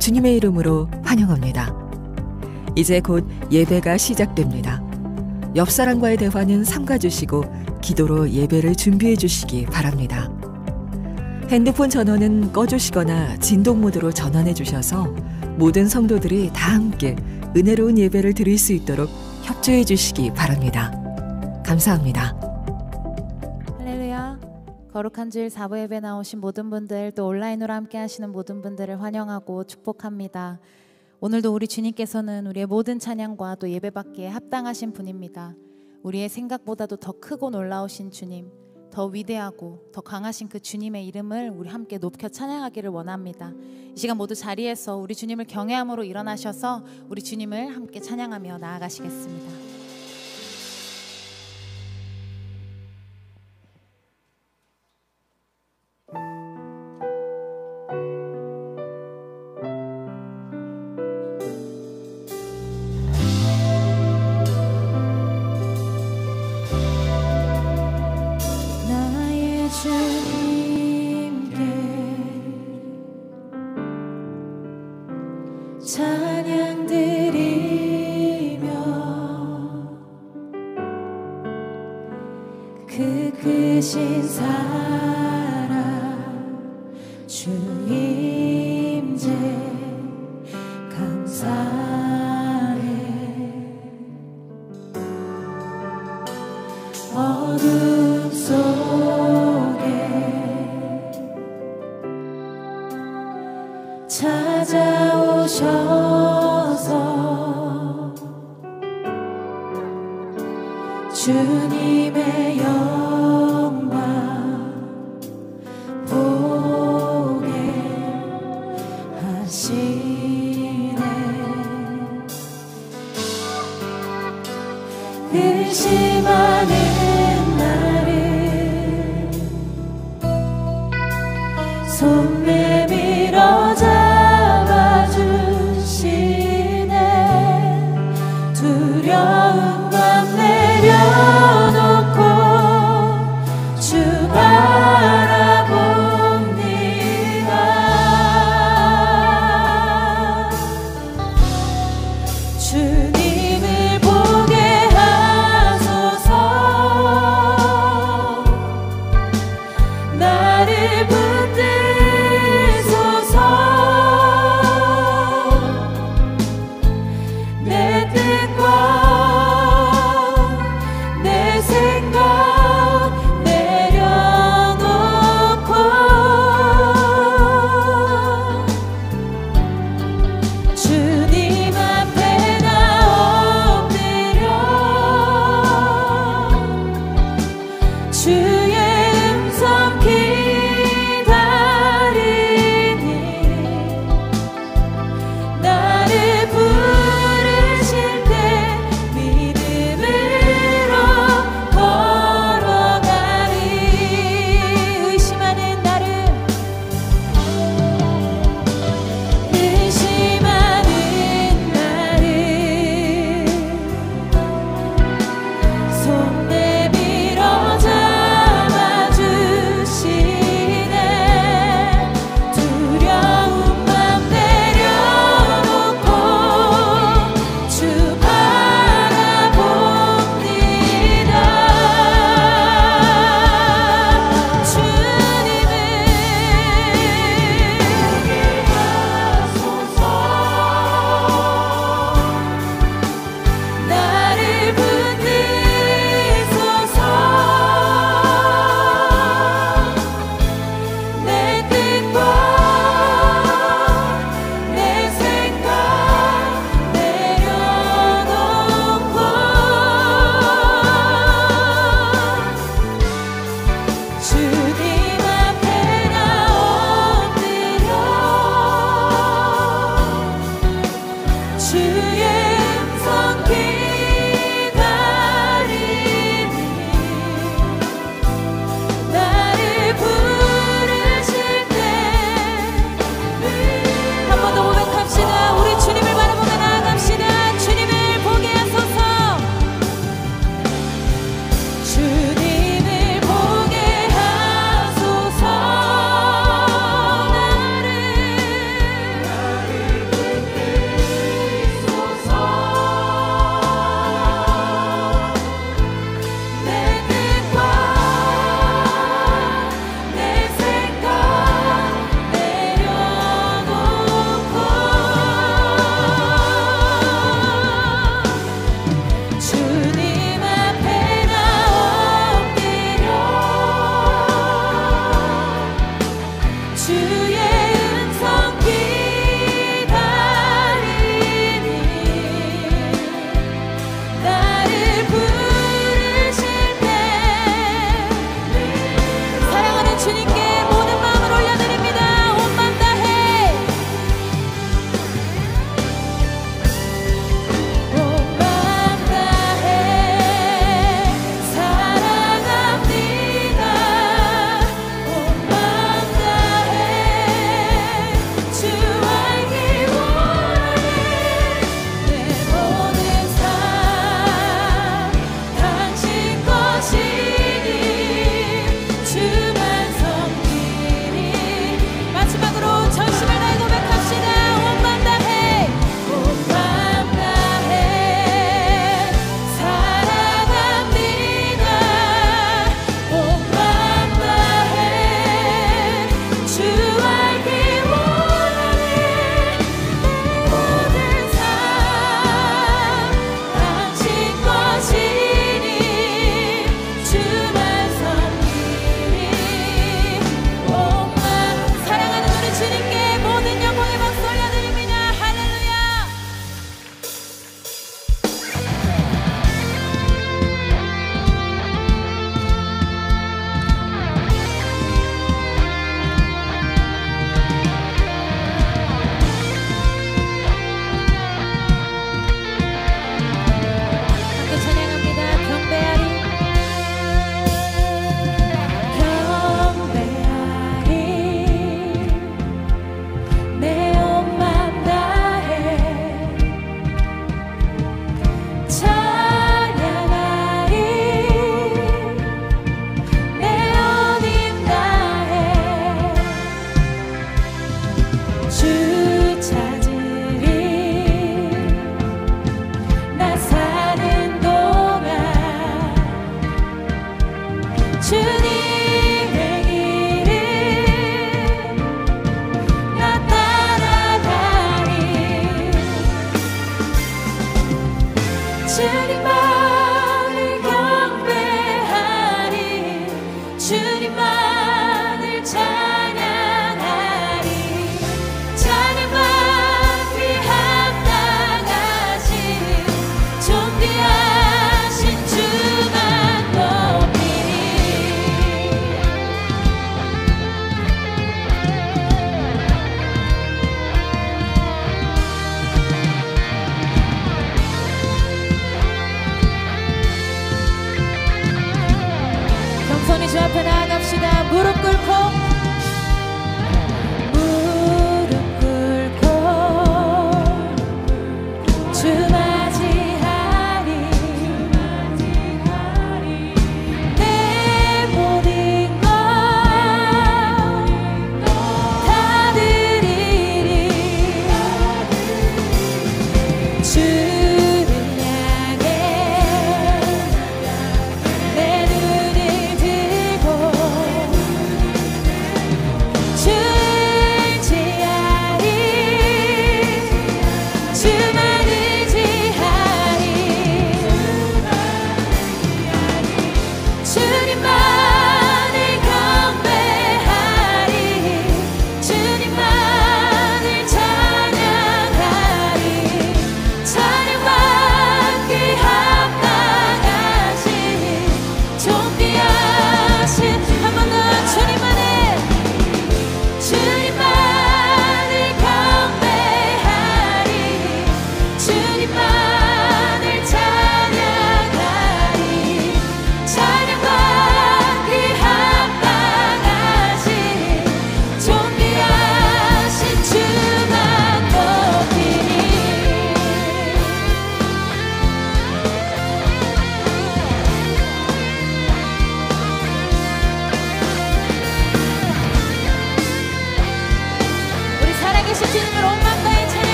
주님의 이름으로 환영합니다. 이제 곧 예배가 시작됩니다. 옆 사람과의 대화는 삼가주시고 기도로 예배를 준비해 주시기 바랍니다. 핸드폰 전원은 꺼주시거나 진동 모드로 전환해 주셔서 모든 성도들이 다 함께 은혜로운 예배를 드릴 수 있도록 협조해 주시기 바랍니다. 감사합니다. 할렐루야. 거룩한 주일 4부 예배 나오신 모든 분들, 또 온라인으로 함께 하시는 모든 분들을 환영하고 축복합니다. 오늘도 우리 주님께서는 우리의 모든 찬양과 또 예배받기에 합당하신 분입니다. 우리의 생각보다도 더 크고 놀라우신 주님, 더 위대하고 더 강하신 그 주님의 이름을 우리 함께 높여 찬양하기를 원합니다. 이 시간 모두 자리에서 우리 주님을 경외함으로 일어나셔서 우리 주님을 함께 찬양하며 나아가시겠습니다. 찬양 드리며 그 크신 사랑 주 임재 감사해. 어둠 속에 찾아오셔서 주님의 영광 보게 하시네. 의심하는 나를 손 내밀어 잡아주시네. 두려운 맘 내려놓고 주 바라봅니다. 주님을 보게 하소서. 주님만을 경배하리 주님만을 찬양하리 찬양만 귀합당하신 존귀하신 주만 높이리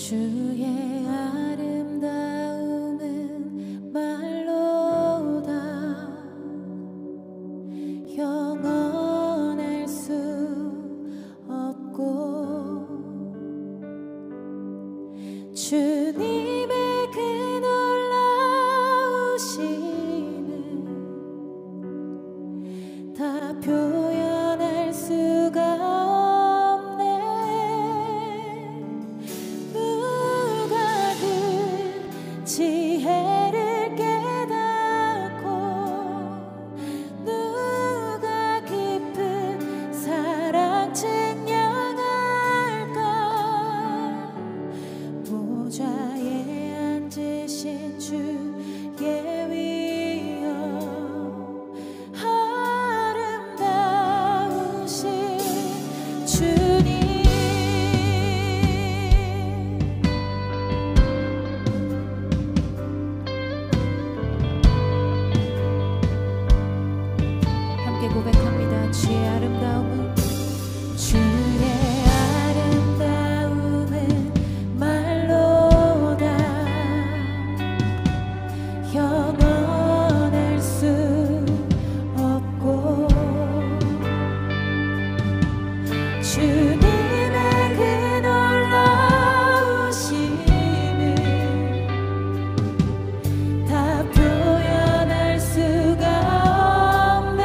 주의 아름다움은 말로다 영원할 수 없고 주님의 그 놀라우심은 다 표현할 수가 없네. 누가 그 지혜를 깨닫고 누가 깊은 사랑 증량할까. 보좌에 앉으신 주의 위엄 아름다우신 주님. 함께 고백합니다. 주의 아름다움은 주의 아름다움은 말로다 영원할 수 없고 주님의 그 놀라우심을 다 표현할 수가 없네.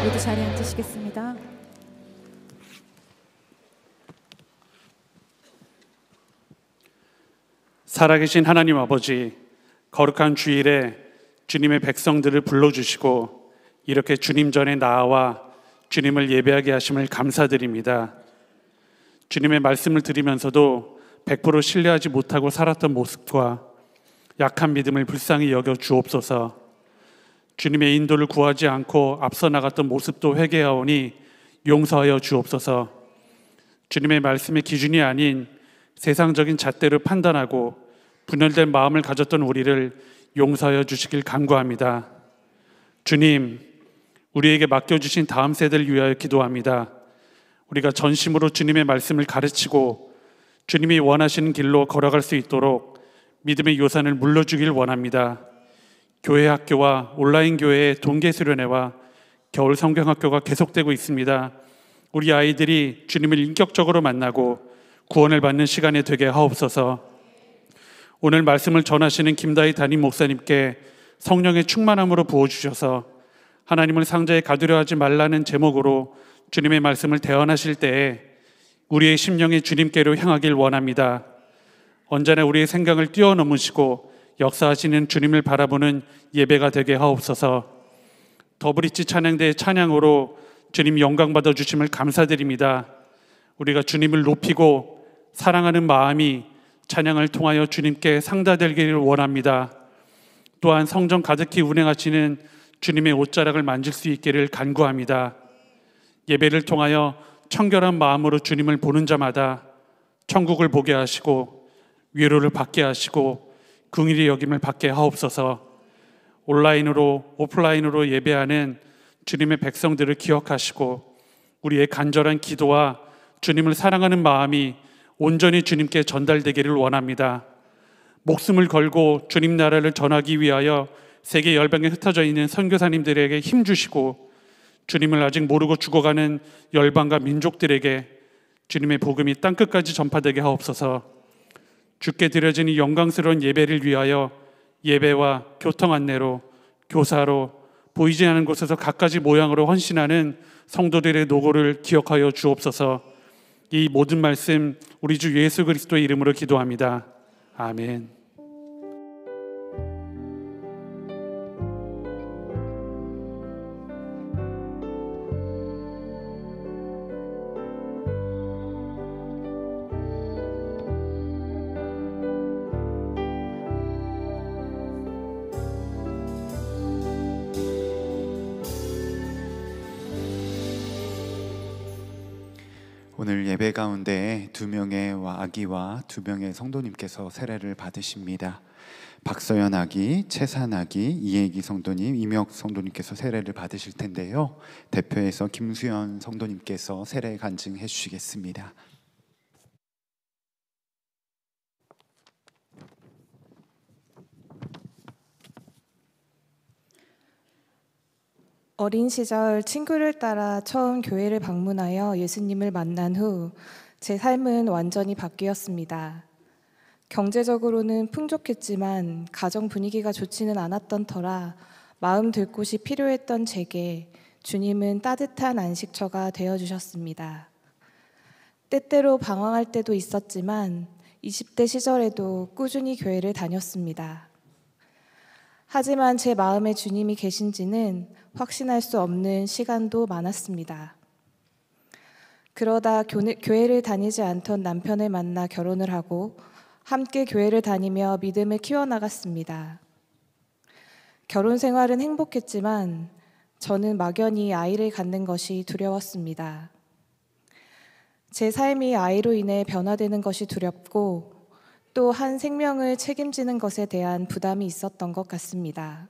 모두 자리에 앉으시겠습니다. 살아계신 하나님 아버지, 거룩한 주일에 주님의 백성들을 불러주시고 이렇게 주님 전에 나아와 주님을 예배하게 하심을 감사드립니다. 주님의 말씀을 들으면서도 100% 신뢰하지 못하고 살았던 모습과 약한 믿음을 불쌍히 여겨 주옵소서. 주님의 인도를 구하지 않고 앞서 나갔던 모습도 회개하오니 용서하여 주옵소서. 주님의 말씀의 기준이 아닌 세상적인 잣대를 판단하고 분열된 마음을 가졌던 우리를 용서하여 주시길 간구합니다. 주님, 우리에게 맡겨주신 다음 세대를 위하여 기도합니다. 우리가 전심으로 주님의 말씀을 가르치고 주님이 원하시는 길로 걸어갈 수 있도록 믿음의 요산을 물려주길 원합니다. 교회 학교와 온라인 교회의 동계 수련회와 겨울 성경학교가 계속되고 있습니다. 우리 아이들이 주님을 인격적으로 만나고 구원을 받는 시간이 되게 하옵소서. 오늘 말씀을 전하시는 김다희 담임 목사님께 성령의 충만함으로 부어주셔서 하나님을 상자에 가두려 하지 말라는 제목으로 주님의 말씀을 대언하실 때에 우리의 심령이 주님께로 향하길 원합니다. 언제나 우리의 생각을 뛰어넘으시고 역사하시는 주님을 바라보는 예배가 되게 하옵소서. 더브리치 찬양대의 찬양으로 주님 영광 받아 주심을 감사드립니다. 우리가 주님을 높이고 사랑하는 마음이 찬양을 통하여 주님께 상달되기를 원합니다. 또한 성전 가득히 운행하시는 주님의 옷자락을 만질 수 있기를 간구합니다. 예배를 통하여 청결한 마음으로 주님을 보는 자마다 천국을 보게 하시고 위로를 받게 하시고 긍휼히 여김을 받게 하옵소서. 온라인으로 오프라인으로 예배하는 주님의 백성들을 기억하시고 우리의 간절한 기도와 주님을 사랑하는 마음이 온전히 주님께 전달되기를 원합니다. 목숨을 걸고 주님 나라를 전하기 위하여 세계 열방에 흩어져 있는 선교사님들에게 힘주시고 주님을 아직 모르고 죽어가는 열방과 민족들에게 주님의 복음이 땅끝까지 전파되게 하옵소서. 주께 드려진 이 영광스러운 예배를 위하여 예배와 교통 안내로 교사로 보이지 않는 곳에서 갖가지 모양으로 헌신하는 성도들의 노고를 기억하여 주옵소서. 이 모든 말씀 우리 주 예수 그리스도의 이름으로 기도합니다. 아멘. 오늘 예배 가운데 2명의 아기와 2명의 성도님께서 세례를 받으십니다. 박서연 아기, 최산 아기, 이혜기 성도님, 이명 성도님께서 세례를 받으실 텐데요. 대표해서 김수연 성도님께서 세례 간증해 주시겠습니다. 어린 시절 친구를 따라 처음 교회를 방문하여 예수님을 만난 후 제 삶은 완전히 바뀌었습니다. 경제적으로는 풍족했지만 가정 분위기가 좋지는 않았던 터라 마음 들 곳이 필요했던 제게 주님은 따뜻한 안식처가 되어주셨습니다. 때때로 방황할 때도 있었지만 20대 시절에도 꾸준히 교회를 다녔습니다. 하지만 제 마음에 주님이 계신지는 확신할 수 없는 시간도 많았습니다. 그러다 교회를 다니지 않던 남편을 만나 결혼을 하고 함께 교회를 다니며 믿음을 키워나갔습니다. 결혼 생활은 행복했지만 저는 막연히 아이를 갖는 것이 두려웠습니다. 제 삶이 아이로 인해 변화되는 것이 두렵고 또 한 생명을 책임지는 것에 대한 부담이 있었던 것 같습니다.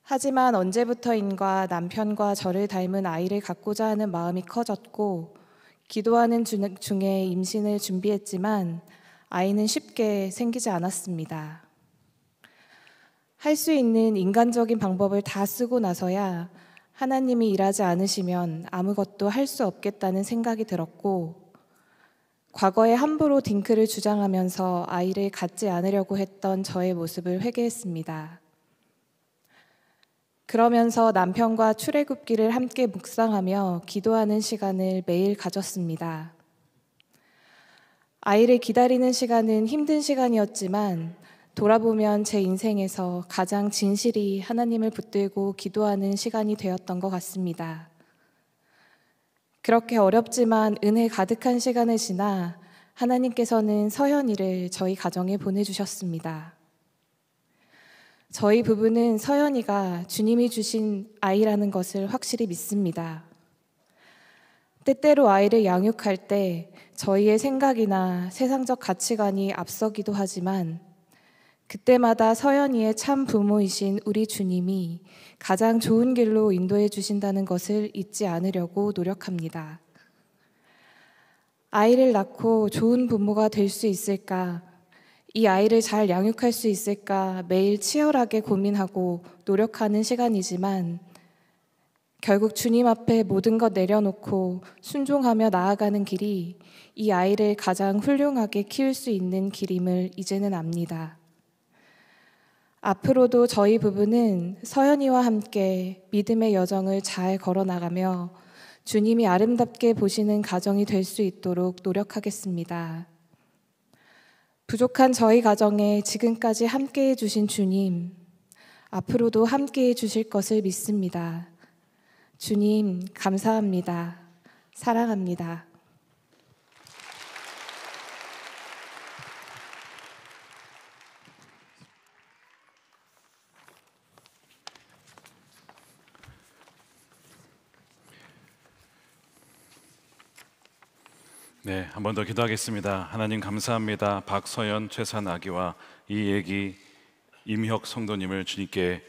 하지만 언제부터인가 남편과 저를 닮은 아이를 갖고자 하는 마음이 커졌고 기도하는 중에 임신을 준비했지만 아이는 쉽게 생기지 않았습니다. 할 수 있는 인간적인 방법을 다 쓰고 나서야 하나님이 일하지 않으시면 아무것도 할 수 없겠다는 생각이 들었고 과거에 함부로 딩크를 주장하면서 아이를 갖지 않으려고 했던 저의 모습을 회개했습니다. 그러면서 남편과 출애굽기를 함께 묵상하며 기도하는 시간을 매일 가졌습니다. 아이를 기다리는 시간은 힘든 시간이었지만 돌아보면 제 인생에서 가장 진실이 하나님을 붙들고 기도하는 시간이 되었던 것 같습니다. 그렇게 어렵지만 은혜 가득한 시간을 지나 하나님께서는 서연이를 저희 가정에 보내주셨습니다. 저희 부부는 서연이가 주님이 주신 아이라는 것을 확실히 믿습니다. 때때로 아이를 양육할 때 저희의 생각이나 세상적 가치관이 앞서기도 하지만 그때마다 서연이의 참 부모이신 우리 주님이 가장 좋은 길로 인도해 주신다는 것을 잊지 않으려고 노력합니다. 아이를 낳고 좋은 부모가 될 수 있을까? 이 아이를 잘 양육할 수 있을까? 매일 치열하게 고민하고 노력하는 시간이지만 결국 주님 앞에 모든 것 내려놓고 순종하며 나아가는 길이 이 아이를 가장 훌륭하게 키울 수 있는 길임을 이제는 압니다. 앞으로도 저희 부부는 서연이와 함께 믿음의 여정을 잘 걸어나가며 주님이 아름답게 보시는 가정이 될 수 있도록 노력하겠습니다. 부족한 저희 가정에 지금까지 함께해 주신 주님, 앞으로도 함께해 주실 것을 믿습니다. 주님, 감사합니다. 사랑합니다. 네, 한 번 더 기도하겠습니다. 하나님 감사합니다. 박서연 최산 아기와 이 애기 임혁 성도님을 주님께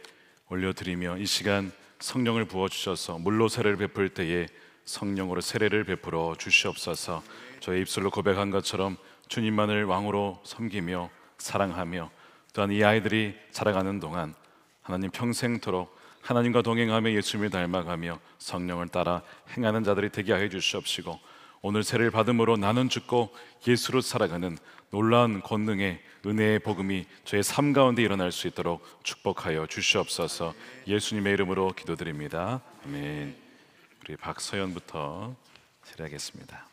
올려드리며 이 시간 성령을 부어주셔서 물로 세례를 베풀 때에 성령으로 세례를 베풀어 주시옵소서. 저의 입술로 고백한 것처럼 주님만을 왕으로 섬기며 사랑하며 또한 이 아이들이 자라가는 동안 하나님 평생토록 하나님과 동행하며 예수님을 닮아가며 성령을 따라 행하는 자들이 되게 하여 주시옵시고 오늘 세례를 받음으로 나는 죽고 예수로 살아가는 놀라운 권능의 은혜의 복음이 저의 삶 가운데 일어날 수 있도록 축복하여 주시옵소서. 예수님의 이름으로 기도드립니다. 아멘. 우리 박서연부터 세례하겠습니다.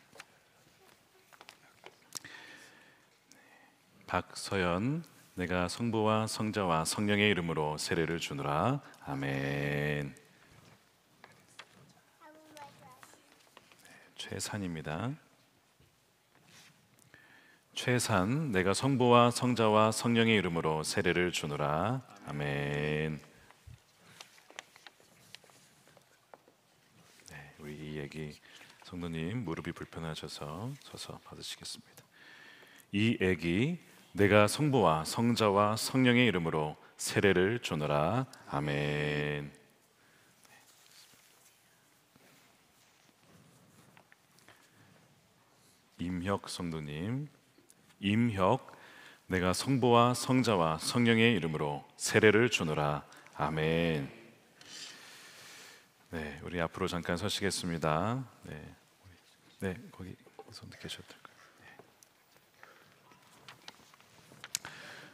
박서연, 내가 성부와 성자와 성령의 이름으로 세례를 주노라. 아멘. 최산입니다. 최산, 내가 성부와 성자와 성령의 이름으로 세례를 주노라. 아멘. 네, 우리 이 애기 성도님 무릎이 불편하셔서 서서 받으시겠습니다. 이 애기, 내가 성부와 성자와 성령의 이름으로 세례를 주노라. 아멘. 임혁 성도님, 임혁, 내가 성부와 성자와 성령의 이름으로 세례를 주노라. 아멘. 네, 우리 앞으로 잠깐 서시겠습니다. 네, 거기 손 계셔도 될까요?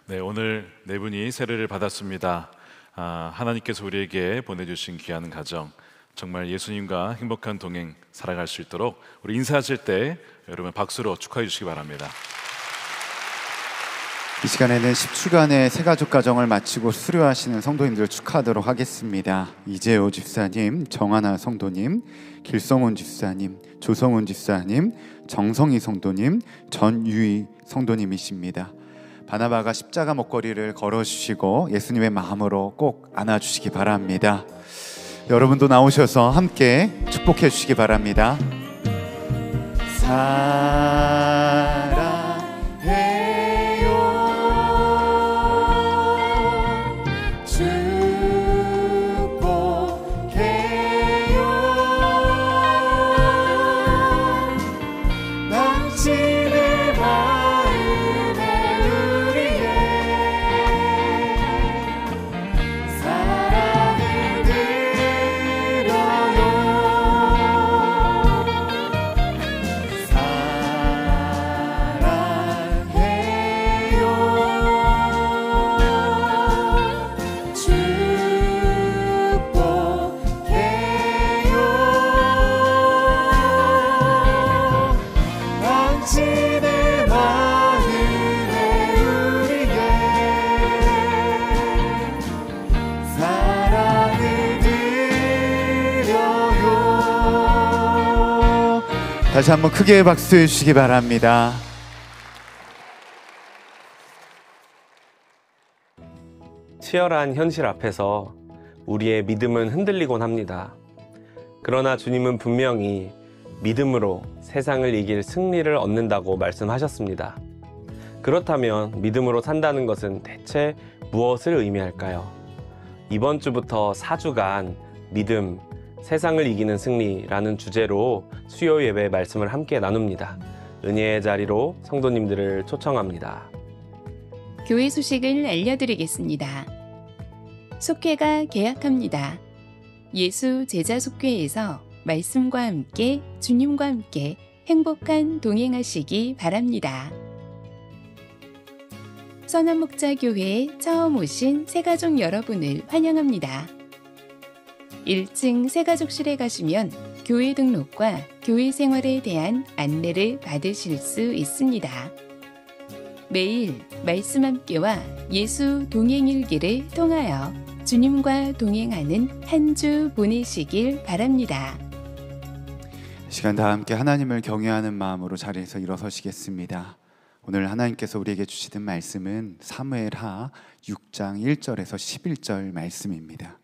네, 오늘 네 분이 세례를 받았습니다. 하나님께서 우리에게 보내주신 귀한 가정, 정말 예수님과 행복한 동행 살아갈 수 있도록 우리 인사하실 때 여러분 박수로 축하해 주시기 바랍니다. 이 시간에는 10주간의 새가족 가정을 마치고 수료하시는 성도님들 축하하도록 하겠습니다. 이재호 집사님, 정하나 성도님, 길성훈 집사님, 조성훈 집사님, 정성희 성도님, 전유희 성도님이십니다. 바나바가 십자가 목걸이를 걸어주시고 예수님의 마음으로 꼭 안아주시기 바랍니다. 여러분도 나오셔서 함께 축복해 주시기 바랍니다. 사랑해요, 축복해요, 당신의 마음에 우리의 사랑을 드려요. 사랑해요, 다시 한번 크게 박수해 주시기 바랍니다. 치열한 현실 앞에서 우리의 믿음은 흔들리곤 합니다. 그러나 주님은 분명히 믿음으로 세상을 이길 승리를 얻는다고 말씀하셨습니다. 그렇다면 믿음으로 산다는 것은 대체 무엇을 의미할까요? 이번 주부터 4주간 믿음, 세상을 이기는 승리라는 주제로 수요 예배 말씀을 함께 나눕니다. 은혜의 자리로 성도님들을 초청합니다. 교회 소식을 알려드리겠습니다. 속회가 개학합니다. 예수 제자 속회에서 말씀과 함께 주님과 함께 행복한 동행하시기 바랍니다. 선한목자교회에 처음 오신 새가족 여러분을 환영합니다. 1층 새가족실에 가시면 교회 등록과 교회 생활에 대한 안내를 받으실 수 있습니다. 매일 말씀 함께와 예수 동행일기를 통하여 주님과 동행하는 한 주 보내시길 바랍니다. 이 시간 다 함께 하나님을 경외하는 마음으로 자리에서 일어서시겠습니다. 오늘 하나님께서 우리에게 주시는 말씀은 사무엘하 6장 1절에서 11절 말씀입니다.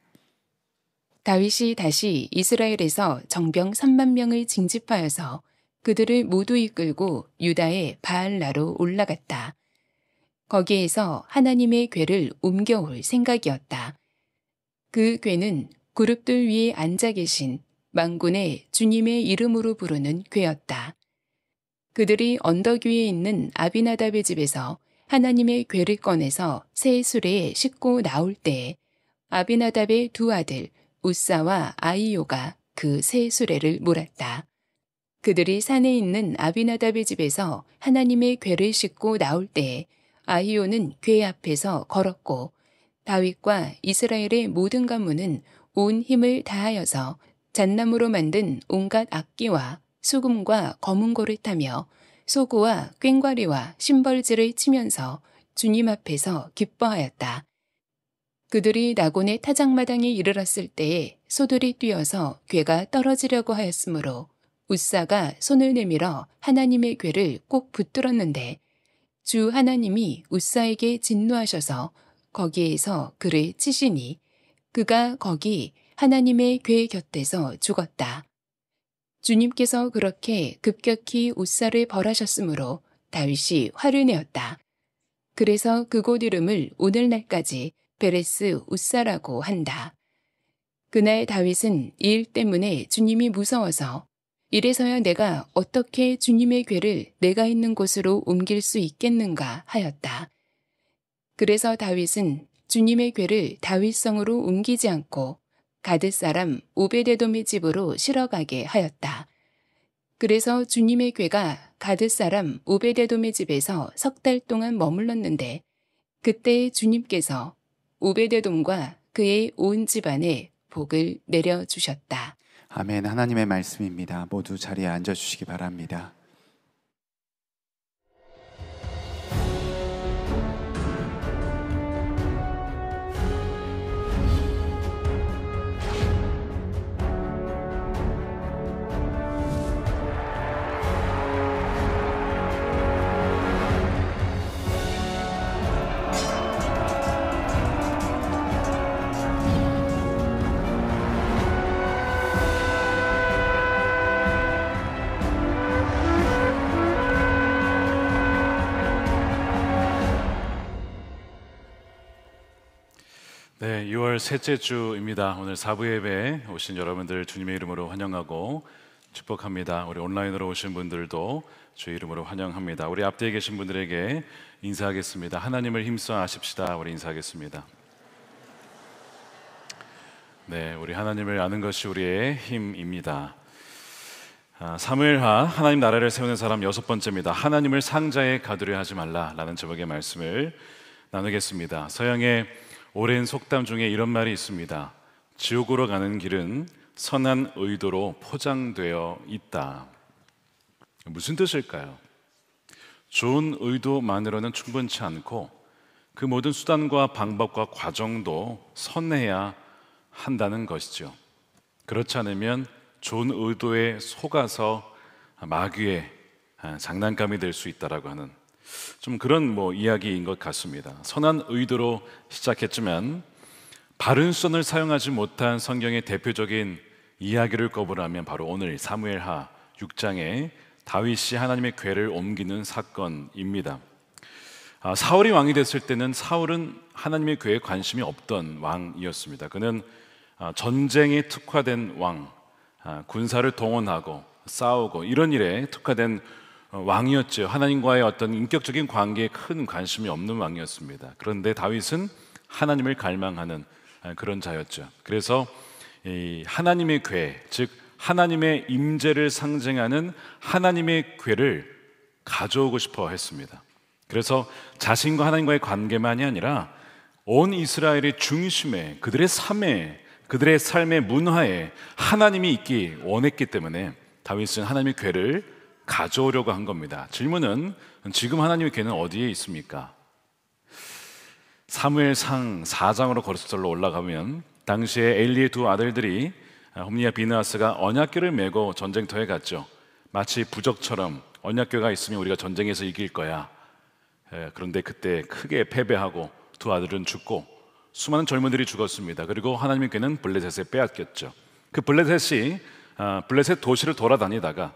다윗이 다시 이스라엘에서 정병 3만 명을 징집하여서 그들을 모두 이끌고 유다의 바알라로 올라갔다. 거기에서 하나님의 궤를 옮겨올 생각이었다. 그 궤는 그룹들 위에 앉아 계신 만군의 주님의 이름으로 부르는 궤였다. 그들이 언덕 위에 있는 아비나답의 집에서 하나님의 궤를 꺼내서 새 수레에 싣고 나올 때에 아비나답의 두 아들 우사와 아이요가 그 새 수레를 몰았다. 그들이 산에 있는 아비나답의 집에서 하나님의 궤를 싣고 나올 때에 아히오는 궤 앞에서 걸었고 다윗과 이스라엘의 모든 가문은 온 힘을 다하여서 잣나무로 만든 온갖 악기와 수금과 거문고를 타며 소구와 꽹과리와 심벌지를 치면서 주님 앞에서 기뻐하였다. 그들이 나곤의 타작마당에 이르렀을 때에 소들이 뛰어서 궤가 떨어지려고 하였으므로 우사가 손을 내밀어 하나님의 궤를 꼭 붙들었는데 주 하나님이 우사에게 진노하셔서 거기에서 그를 치시니 그가 거기 하나님의 궤 곁에서 죽었다. 주님께서 그렇게 급격히 우사를 벌하셨으므로 다윗이 화를 내었다. 그래서 그곳 이름을 오늘날까지 베레스 우사라고 한다. 그날 다윗은 이 일 때문에 주님이 무서워서 이래서야 내가 어떻게 주님의 궤를 내가 있는 곳으로 옮길 수 있겠는가 하였다. 그래서 다윗은 주님의 궤를 다윗성으로 옮기지 않고 가드 사람 오베데돔의 집으로 실어가게 하였다. 그래서 주님의 궤가 가드 사람 오베데돔의 집에서 3달 동안 머물렀는데 그때 주님께서 오베데돔과 그의 온 집안에 복을 내려주셨다. 아멘. 하나님의 말씀입니다. 모두 자리에 앉아주시기 바랍니다. 네, 6월 셋째 주입니다. 오늘 사부 예배에 오신 여러분들 주님의 이름으로 환영하고 축복합니다. 우리 온라인으로 오신 분들도 주의 이름으로 환영합니다. 우리 앞뒤에 계신 분들에게 인사하겠습니다. 하나님을 힘써 아십시다. 우리 인사하겠습니다. 네, 우리 하나님을 아는 것이 우리의 힘입니다. 사무엘하 하나님 나라를 세우는 사람 6번째입니다. 하나님을 상자에 가두려 하지 말라라는 제목의 말씀을 나누겠습니다. 서양의 오랜 속담 중에 이런 말이 있습니다. 지옥으로 가는 길은 선한 의도로 포장되어 있다. 무슨 뜻일까요? 좋은 의도만으로는 충분치 않고 그 모든 수단과 방법과 과정도 선해야 한다는 것이죠. 그렇지 않으면 좋은 의도에 속아서 마귀의 장난감이 될 수 있다라고 하는 좀 그런 이야기인 것 같습니다. 선한 의도로 시작했지만 바른 수단을 사용하지 못한 성경의 대표적인 이야기를 꼽으라면 바로 오늘 사무엘하 6장에 다윗이 하나님의 궤를 옮기는 사건입니다. 사울이 왕이 됐을 때는 사울은 하나님의 궤에 관심이 없던 왕이었습니다. 그는 전쟁에 특화된 왕, 군사를 동원하고 싸우고 이런 일에 특화된 왕이었죠. 하나님과의 어떤 인격적인 관계에 큰 관심이 없는 왕이었습니다. 그런데 다윗은 하나님을 갈망하는 그런 자였죠. 그래서 이 하나님의 궤, 즉 하나님의 임재를 상징하는 하나님의 궤를 가져오고 싶어 했습니다. 그래서 자신과 하나님과의 관계만이 아니라 온 이스라엘의 중심에, 그들의 삶에, 그들의 삶의 문화에 하나님이 있기 원했기 때문에 다윗은 하나님의 궤를 가져오려고 한 겁니다. 질문은 지금 하나님의 궤는 어디에 있습니까? 사무엘상 4장으로 걸어서 올라가면 당시에 엘리의 두 아들들이 홈리와 비느하스가 언약궤를 메고 전쟁터에 갔죠. 마치 부적처럼 언약궤가 있으면 우리가 전쟁에서 이길 거야. 그런데 그때 크게 패배하고 두 아들은 죽고 수많은 젊은들이 죽었습니다. 그리고 하나님의 궤는 블레셋에 빼앗겼죠. 그 블레셋이 블레셋 도시를 돌아다니다가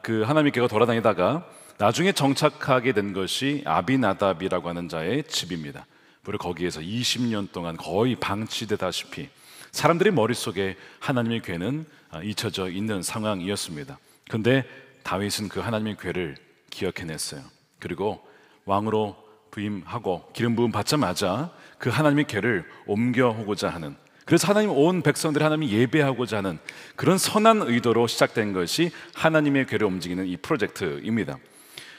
그 하나님의 궤가 돌아다니다가 나중에 정착하게 된 것이 아비나답이라고 하는 자의 집입니다. 그리고 거기에서 20년 동안 거의 방치되다시피 사람들의 머릿속에 하나님의 궤는 잊혀져 있는 상황이었습니다. 그런데 다윗은 그 하나님의 궤를 기억해냈어요. 그리고 왕으로 부임하고 기름 부음 받자마자 그 하나님의 궤를 옮겨오고자 하는, 그래서 하나님 온 백성들이 하나님을 예배하고자 하는 그런 선한 의도로 시작된 것이 하나님의 궤를 움직이는 이 프로젝트입니다.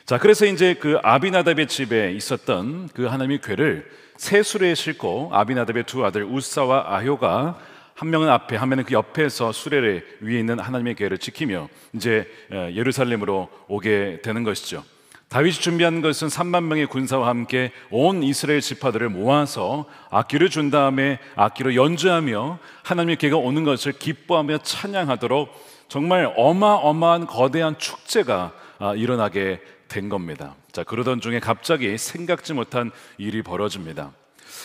자, 그래서 이제 그 아비나답의 집에 있었던 그 하나님의 궤를 새 수레에 싣고 아비나답의 두 아들 우사와 아효가 한 명은 앞에, 한 명은 그 옆에서 수레 위에 있는 하나님의 궤를 지키며 이제 예루살렘으로 오게 되는 것이죠. 다윗이 준비한 것은 3만 명의 군사와 함께 온 이스라엘 지파들을 모아서 악기를 준 다음에 악기로 연주하며 하나님의 궤가 오는 것을 기뻐하며 찬양하도록 정말 어마어마한 거대한 축제가 일어나게 된 겁니다. 자, 그러던 중에 갑자기 생각지 못한 일이 벌어집니다.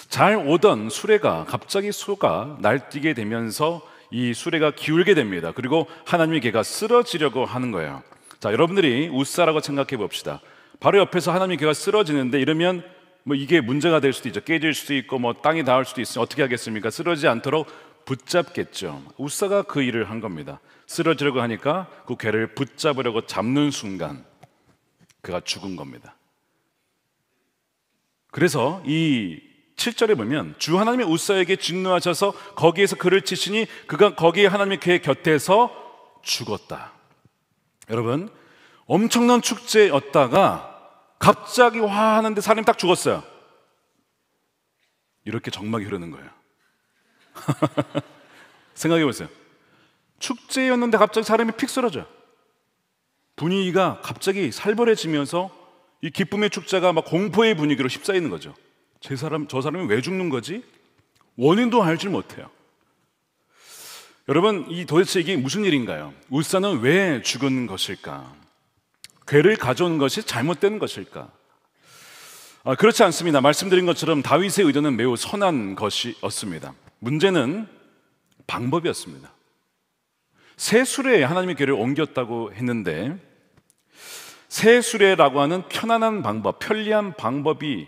잘 오던 수레가 갑자기 수가 날뛰게 되면서 이 수레가 기울게 됩니다. 그리고 하나님의 궤가 쓰러지려고 하는 거예요. 자, 여러분들이 우사라고 생각해 봅시다. 바로 옆에서 하나님의 궤가 쓰러지는데 이러면 이게 문제가 될 수도 있죠. 깨질 수도 있고 땅이 닿을 수도 있으니 어떻게 하겠습니까? 쓰러지지 않도록 붙잡겠죠. 우사가 그 일을 한 겁니다. 쓰러지려고 하니까 그 궤를 붙잡으려고 잡는 순간 그가 죽은 겁니다. 그래서 이 7절에 보면 주 하나님의 우사에게 진노하셔서 거기에서 그를 치시니 그가 거기에 하나님의 궤 곁에서 죽었다. 여러분, 엄청난 축제였다가 갑자기 와 하는데 사람이 딱 죽었어요. 이렇게 정막이 흐르는 거예요. 생각해 보세요. 축제였는데 갑자기 사람이 픽 쓰러져요. 분위기가 갑자기 살벌해지면서 이 기쁨의 축제가 막 공포의 분위기로 휩싸이는 거죠. 저 사람이 왜 죽는 거지? 원인도 알지 못해요. 여러분, 도대체 이게 무슨 일인가요? 우사는 왜 죽은 것일까? 궤를 가져온 것이 잘못된 것일까? 그렇지 않습니다. 말씀드린 것처럼 다윗의 의도는 매우 선한 것이었습니다. 문제는 방법이었습니다. 새 수레에 하나님의 궤를 옮겼다고 했는데 새 수레라고 하는 편안한 방법, 편리한 방법이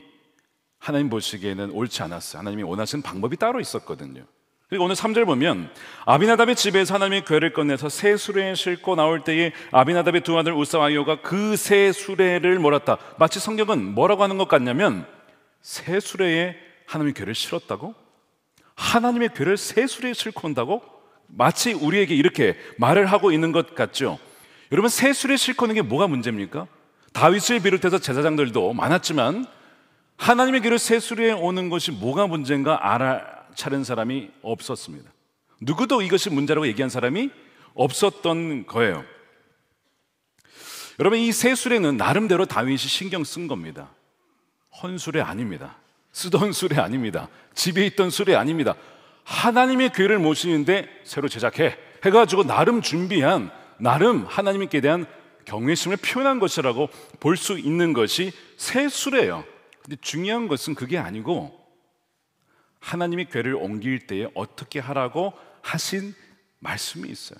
하나님 보시기에는 옳지 않았어요. 하나님이 원하시는 방법이 따로 있었거든요. 그리고 오늘 3절 보면 아비나답의 집에서 하나님의 궤를 꺼내서 새 수레에 싣고 나올 때에 아비나답의 두 아들 우사와 아효가 그 새 수레를 몰았다. 마치 성경은 뭐라고 하는 것 같냐면 새 수레에 하나님의 궤를 실었다고? 하나님의 궤를 새 수레에 싣고 온다고? 마치 우리에게 이렇게 말을 하고 있는 것 같죠. 여러분, 새 수레에 싣고 오는 게 뭐가 문제입니까? 다윗을 비롯해서 제사장들도 많았지만 하나님의 궤를 새 수레에 오는 것이 뭐가 문제인가 알아차린 사람이 없었습니다. 누구도 이것이 문제라고 얘기한 사람이 없었던 거예요. 여러분, 이 새 수레는 나름대로 다윗이 신경 쓴 겁니다. 헌수레 아닙니다. 쓰던 수레 아닙니다. 집에 있던 수레 아닙니다. 하나님의 궤를 모시는데 새로 제작해 해가지고 나름 준비한, 나름 하나님께 대한 경외심을 표현한 것이라고 볼 수 있는 것이 세수래요. 근데 중요한 것은 그게 아니고 하나님이 궤를 옮길 때에 어떻게 하라고 하신 말씀이 있어요.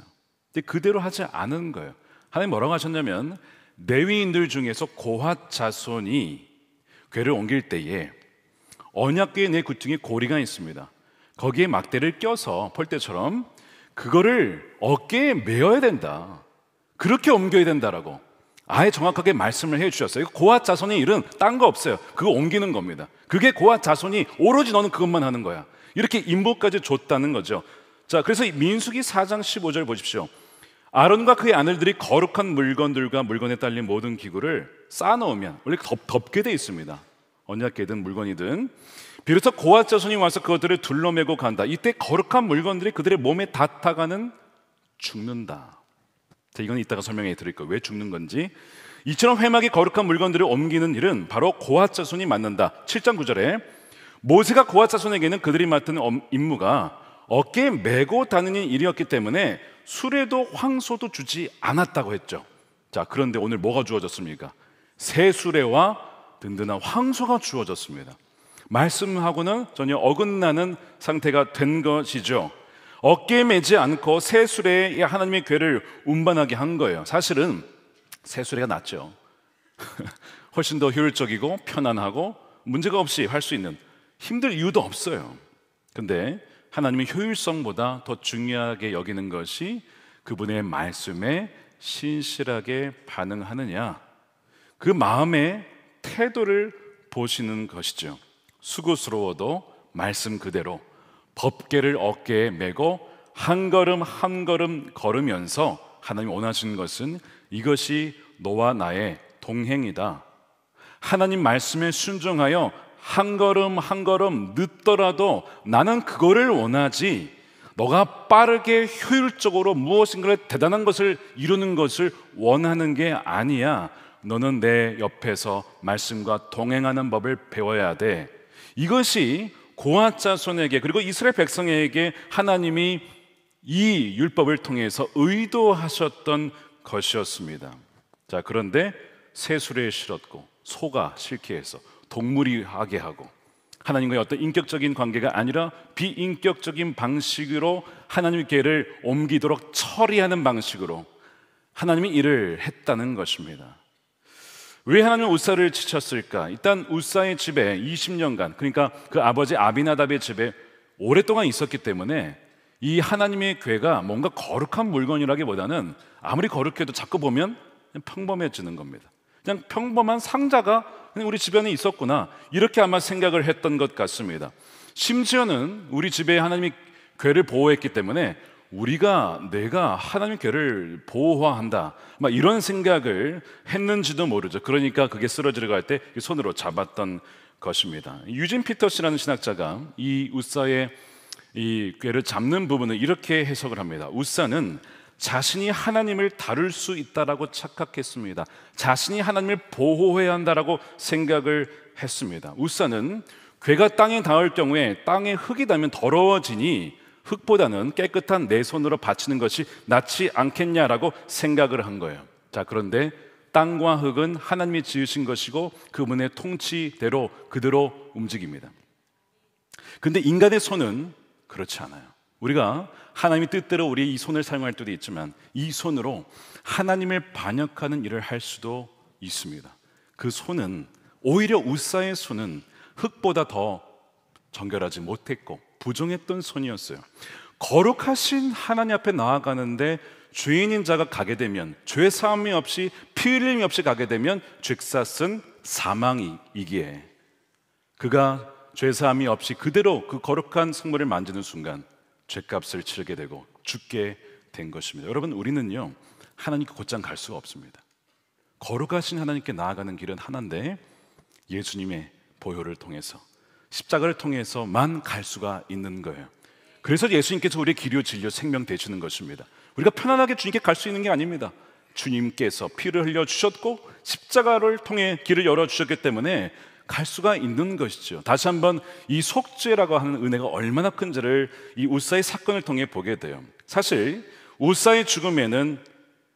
근데 그대로 하지 않은 거예요. 하나님 뭐라고 하셨냐면 레위인들 중에서 고핫 자손이 궤를 옮길 때에 언약궤의 네 구퉁이에 고리가 있습니다. 거기에 막대를 껴서 폴대처럼 그거를 어깨에 메어야 된다. 그렇게 옮겨야 된다라고 아예 정확하게 말씀을 해주셨어요. 고핫 자손의 일은 딴 거 없어요. 그거 옮기는 겁니다. 그게 고핫 자손이 오로지 너는 그것만 하는 거야. 이렇게 임무까지 줬다는 거죠. 자, 그래서 민수기 4장 15절 보십시오. 아론과 그의 아들들이 거룩한 물건들과 물건에 딸린 모든 기구를 쌓아놓으면 원래 덮게 돼 있습니다. 언약궤든 물건이든 비로소 고핫 자손이 와서 그것들을 둘러매고 간다. 이때 거룩한 물건들이 그들의 몸에 닿다가는 죽는다. 자, 이건 이따가 설명해 드릴 거예요. 왜 죽는 건지. 이처럼 회막이 거룩한 물건들을 옮기는 일은 바로 고핫 자손이 맡는다. 7장 9절에 모세가 고핫 자손에게는 그들이 맡은 임무가 어깨에 메고 다니는 일이었기 때문에 수레도 황소도 주지 않았다고 했죠. 자, 그런데 오늘 뭐가 주어졌습니까? 새 수레와 든든한 황소가 주어졌습니다. 말씀하고는 전혀 어긋나는 상태가 된 것이죠. 어깨에 매지 않고 새 수레에 하나님의 궤를 운반하게 한 거예요. 사실은 새 수레가 낫죠. 훨씬 더 효율적이고 편안하고 문제가 없이 할 수 있는, 힘들 이유도 없어요. 근데 하나님의 효율성보다 더 중요하게 여기는 것이 그분의 말씀에 신실하게 반응하느냐, 그 마음의 태도를 보시는 것이죠. 수고스러워도 말씀 그대로 법궤를 어깨에 메고 한 걸음 한 걸음 걸으면서 하나님이 원하시는 것은 이것이 너와 나의 동행이다. 하나님 말씀에 순종하여 한 걸음 한 걸음 늦더라도 나는 그거를 원하지, 너가 빠르게 효율적으로 무엇인가를 대단한 것을 이루는 것을 원하는 게 아니야. 너는 내 옆에서 말씀과 동행하는 법을 배워야 돼. 이것이 고핫 자손에게 그리고 이스라엘 백성에게 하나님이 이 율법을 통해서 의도하셨던 것이었습니다. 자, 그런데 새 수레에 실었고 소가 싫게 해서 동물이 하게 하고 하나님과의 어떤 인격적인 관계가 아니라 비인격적인 방식으로 하나님의 궤를 옮기도록 처리하는 방식으로 하나님이 일을 했다는 것입니다. 왜 하나님은 우사를 치셨을까? 일단 우사의 집에 20년간, 그러니까 그 아버지 아비나답의 집에 오랫동안 있었기 때문에 이 하나님의 궤가 뭔가 거룩한 물건이라기보다는 아무리 거룩해도 자꾸 보면 그냥 평범해지는 겁니다. 그냥 평범한 상자가 그냥 우리 집안에 있었구나, 이렇게 아마 생각을 했던 것 같습니다. 심지어는 우리 집에 하나님이 궤를 보호했기 때문에 내가 하나님의 궤를 보호한다, 막 이런 생각을 했는지도 모르죠. 그러니까 그게 쓰러지려 갈 때 손으로 잡았던 것입니다. 유진 피터스라는 신학자가 이 우사의 이 궤를 잡는 부분을 이렇게 해석을 합니다. 우사는 자신이 하나님을 다룰 수 있다라고 착각했습니다. 자신이 하나님을 보호해야 한다라고 생각을 했습니다. 우사는 궤가 땅에 닿을 경우에 땅에 흙이 닿으면 더러워지니 흙보다는 깨끗한 내 손으로 받치는 것이 낫지 않겠냐라고 생각을 한 거예요. 자, 그런데 땅과 흙은 하나님이 지으신 것이고 그분의 통치대로 그대로 움직입니다. 근데 인간의 손은 그렇지 않아요. 우리가 하나님의 뜻대로 우리 이 손을 사용할 때도 있지만 이 손으로 하나님을 반역하는 일을 할 수도 있습니다. 그 손은, 오히려 우사의 손은 흙보다 더 정결하지 못했고 부정했던 손이었어요. 거룩하신 하나님 앞에 나아가는데 죄인인 자가 가게 되면, 죄 사함이 없이 피 흘림이 없이 가게 되면 죄값은 사망이기에 그가 죄 사함이 없이 그대로 그 거룩한 성물을 만지는 순간 죄값을 치르게 되고 죽게 된 것입니다. 여러분, 우리는요 하나님께 곧장 갈 수가 없습니다. 거룩하신 하나님께 나아가는 길은 하나인데 예수님의 보혈을 통해서, 십자가를 통해서만 갈 수가 있는 거예요. 그래서 예수님께서 우리의 길이요 진리요 생명 되시는 것입니다. 우리가 편안하게 주님께 갈 수 있는 게 아닙니다. 주님께서 피를 흘려 주셨고 십자가를 통해 길을 열어 주셨기 때문에 갈 수가 있는 것이죠. 다시 한번 이 속죄라고 하는 은혜가 얼마나 큰지를 이 우사의 사건을 통해 보게 돼요. 사실 우사의 죽음에는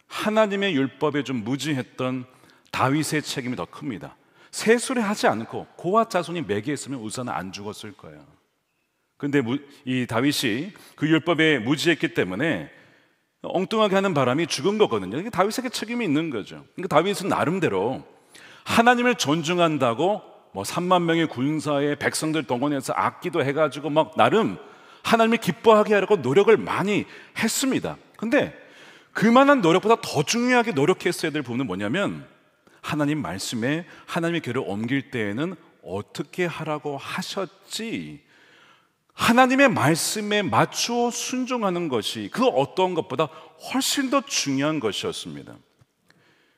하나님의 율법에 좀 무지했던 다윗의 책임이 더 큽니다. 세수레하지 않고 고아 자손이 매개했으면 우선 안 죽었을 거예요. 근데 이 다윗이 그 율법에 무지했기 때문에 엉뚱하게 하는 바람이 죽은 거거든요. 이게 다윗에게 책임이 있는 거죠. 그러니까 다윗은 나름대로 하나님을 존중한다고 3만 명의 군사에 백성들 동원해서 악기도 해가지고 막 나름 하나님을 기뻐하게 하려고 노력을 많이 했습니다. 근데 그만한 노력보다 더 중요하게 노력했어야 될 부분은 뭐냐면 하나님 말씀에 하나님의 길을 옮길 때에는 어떻게 하라고 하셨지, 하나님의 말씀에 맞추어 순종하는 것이 그 어떤 것보다 훨씬 더 중요한 것이었습니다.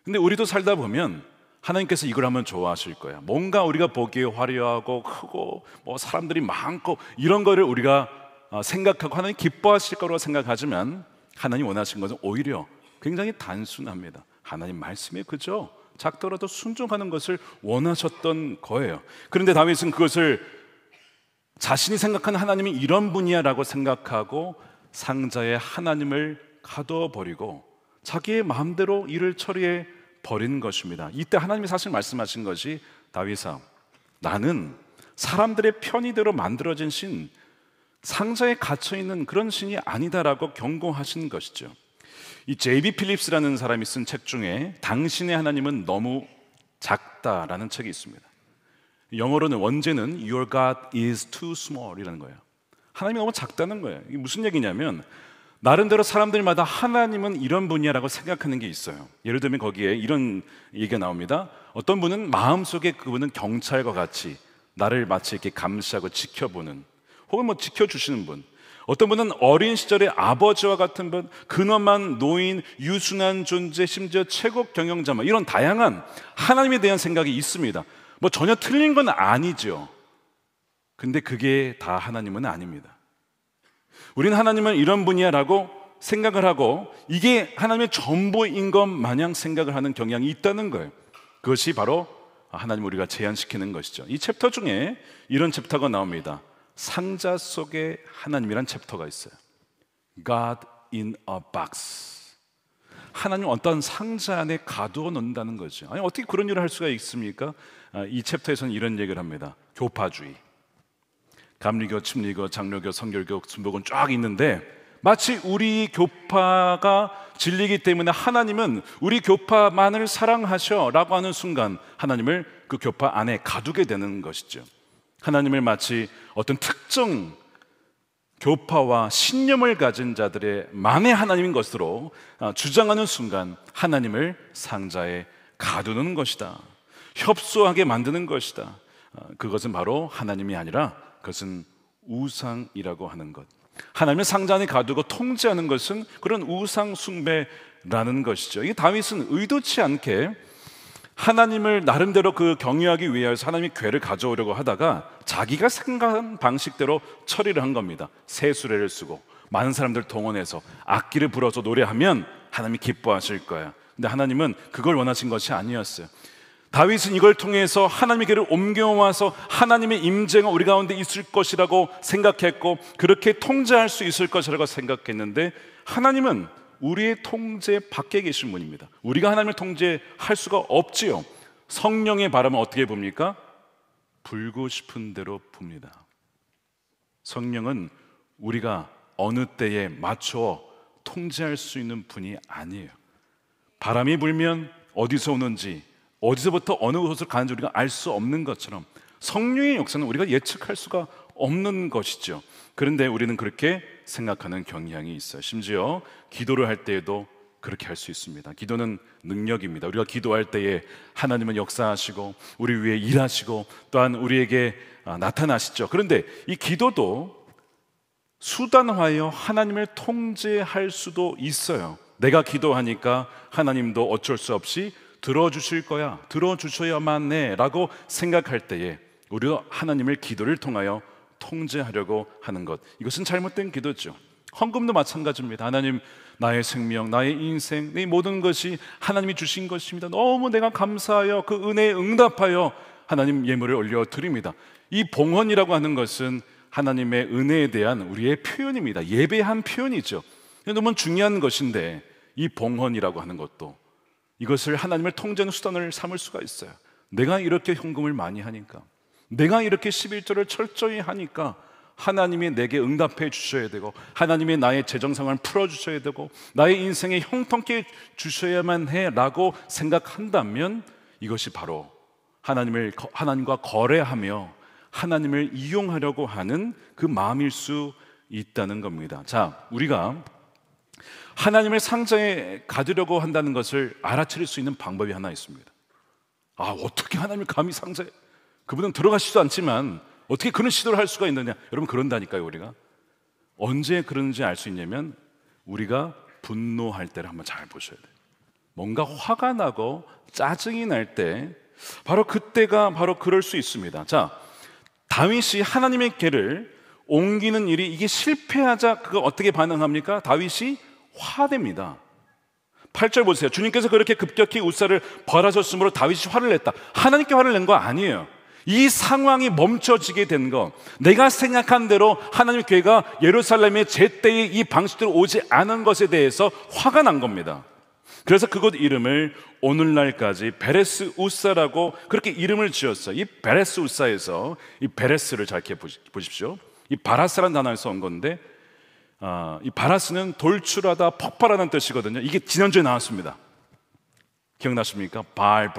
근데 우리도 살다 보면 하나님께서 이걸 하면 좋아하실 거야, 뭔가 우리가 보기에 화려하고 크고 사람들이 많고 이런 거를 우리가 생각하고 하나님 기뻐하실 거라고 생각하지만 하나님 원하신 것은 오히려 굉장히 단순합니다. 하나님 말씀에 그저 작더라도 순종하는 것을 원하셨던 거예요. 그런데 다윗은 그것을 자신이 생각하는 하나님이 이런 분이야라고 생각하고 상자에 하나님을 가둬버리고 자기의 마음대로 일을 처리해 버린 것입니다. 이때 하나님이 사실 말씀하신 것이, 다윗아, 나는 사람들의 편의대로 만들어진 신, 상자에 갇혀있는 그런 신이 아니다라고 경고하신 것이죠. 이 J.B. 필립스라는 사람이 쓴 책 중에 당신의 하나님은 너무 작다라는 책이 있습니다. 영어로는 원제는 Your God is too small 이라는 거예요. 하나님이 너무 작다는 거예요. 이게 무슨 얘기냐면 나름대로 사람들마다 하나님은 이런 분이야라고 생각하는 게 있어요. 예를 들면 거기에 이런 얘기가 나옵니다. 어떤 분은 마음속에 그분은 경찰과 같이 나를 마치 이렇게 감시하고 지켜보는, 혹은 지켜주시는 분, 어떤 분은 어린 시절의 아버지와 같은 분, 근엄한 노인, 유순한 존재, 심지어 최고 경영자, 이런 다양한 하나님에 대한 생각이 있습니다. 전혀 틀린 건 아니죠. 근데 그게 다 하나님은 아닙니다. 우리는 하나님은 이런 분이야라고 생각을 하고 이게 하나님의 전부인 것 마냥 생각을 하는 경향이 있다는 거예요. 그것이 바로 하나님 우리가 제안시키는 것이죠. 이 챕터 중에 이런 챕터가 나옵니다. 상자 속에 하나님이란 챕터가 있어요. God in a box. 하나님 어떤 상자 안에 가두어 놓는다는 거죠. 아니, 어떻게 그런 일을 할 수가 있습니까? 이 챕터에서는 이런 얘기를 합니다. 교파주의. 감리교, 침리교, 장로교, 성결교, 순복음 쫙 있는데 마치 우리 교파가 진리이기 때문에 하나님은 우리 교파만을 사랑하셔라고 하는 순간 하나님을 그 교파 안에 가두게 되는 것이죠. 하나님을 마치 어떤 특정 교파와 신념을 가진 자들의 만의 하나님인 것으로 주장하는 순간 하나님을 상자에 가두는 것이다. 협소하게 만드는 것이다. 그것은 바로 하나님이 아니라 그것은 우상이라고 하는 것. 하나님을 상자 안에 가두고 통제하는 것은 그런 우상 숭배라는 것이죠. 이 다윗은 의도치 않게 하나님을 나름대로 그 경유하기 위해서 하나님이 궤를 가져오려고 하다가 자기가 생각한 방식대로 처리를 한 겁니다. 새 수레를 쓰고 많은 사람들 동원해서 악기를 불어서 노래하면 하나님이 기뻐하실 거야. 근데 하나님은 그걸 원하신 것이 아니었어요. 다윗은 이걸 통해서 하나님의 길을 옮겨와서 하나님의 임재가 우리 가운데 있을 것이라고 생각했고 그렇게 통제할 수 있을 것이라고 생각했는데 하나님은 우리의 통제 밖에 계신 분입니다. 우리가 하나님을 통제할 수가 없지요. 성령의 바람은 어떻게 붑니까? 불고 싶은 대로 붑니다. 성령은 우리가 어느 때에 맞춰 통제할 수 있는 분이 아니에요. 바람이 불면 어디서 오는지, 어디서부터 어느 곳을 가는지 우리가 알 수 없는 것처럼 성령의 역사는 우리가 예측할 수가 없는 것이죠. 그런데 우리는 그렇게 생각하는 경향이 있어요. 심지어 기도를 할 때에도 그렇게 할 수 있습니다. 기도는 능력입니다. 우리가 기도할 때에 하나님은 역사하시고 우리 위해 일하시고 또한 우리에게 나타나시죠. 그런데 이 기도도 수단화하여 하나님을 통제할 수도 있어요. 내가 기도하니까 하나님도 어쩔 수 없이 들어주실 거야, 들어주셔야만 해 라고 생각할 때에 우리가 하나님을 기도를 통하여 통제하려고 하는 것, 이것은 잘못된 기도죠. 헌금도 마찬가지입니다. 하나님, 나의 생명, 나의 인생, 내 모든 것이 하나님이 주신 것입니다. 너무 내가 감사하여 그 은혜에 응답하여 하나님 예물을 올려드립니다. 이 봉헌이라고 하는 것은 하나님의 은혜에 대한 우리의 표현입니다. 예배한 표현이죠. 너무 중요한 것인데 이 봉헌이라고 하는 것도 이것을 하나님을 통제하는 수단을 삼을 수가 있어요. 내가 이렇게 헌금을 많이 하니까, 내가 이렇게 11조를 철저히 하니까 하나님이 내게 응답해 주셔야 되고, 하나님이 나의 재정 상황을 풀어주셔야 되고, 나의 인생에 형통케 주셔야만 해라고 생각한다면 이것이 바로 하나님과 거래하며 하나님을 이용하려고 하는 그 마음일 수 있다는 겁니다. 자, 우리가 하나님을 상자에 가두려고 한다는 것을 알아차릴 수 있는 방법이 하나 있습니다. 어떻게 하나님을 감히 상자에, 그분은 들어가시지도 않지만 어떻게 그런 시도를 할 수가 있느냐. 여러분, 그런다니까요. 우리가 언제 그런지 알 수 있냐면 우리가 분노할 때를 한번 잘 보셔야 돼요. 뭔가 화가 나고 짜증이 날 때 바로 그때가 바로 그럴 수 있습니다. 자, 다윗이 하나님의 궤를 옮기는 일이 이게 실패하자 그거 어떻게 반응합니까? 다윗이 화됩니다. 8절 보세요. 주님께서 그렇게 급격히 우사를 벌하셨으므로 다윗이 화를 냈다. 하나님께 화를 낸 거 아니에요. 이 상황이 멈춰지게 된 것, 내가 생각한 대로 하나님의 궤가 예루살렘의 제때에 이 방식대로 오지 않은 것에 대해서 화가 난 겁니다. 그래서 그곳 이름을 오늘날까지 베레스 우사라고 그렇게 이름을 지었어요. 이 베레스 우사에서 이 베레스를 잘 이렇게 보십시오. 이 바라스라는 단어에서 온 건데, 이 바라스는 돌출하다, 폭발하는 뜻이거든요. 이게 지난주에 나왔습니다. 기억나십니까? 바알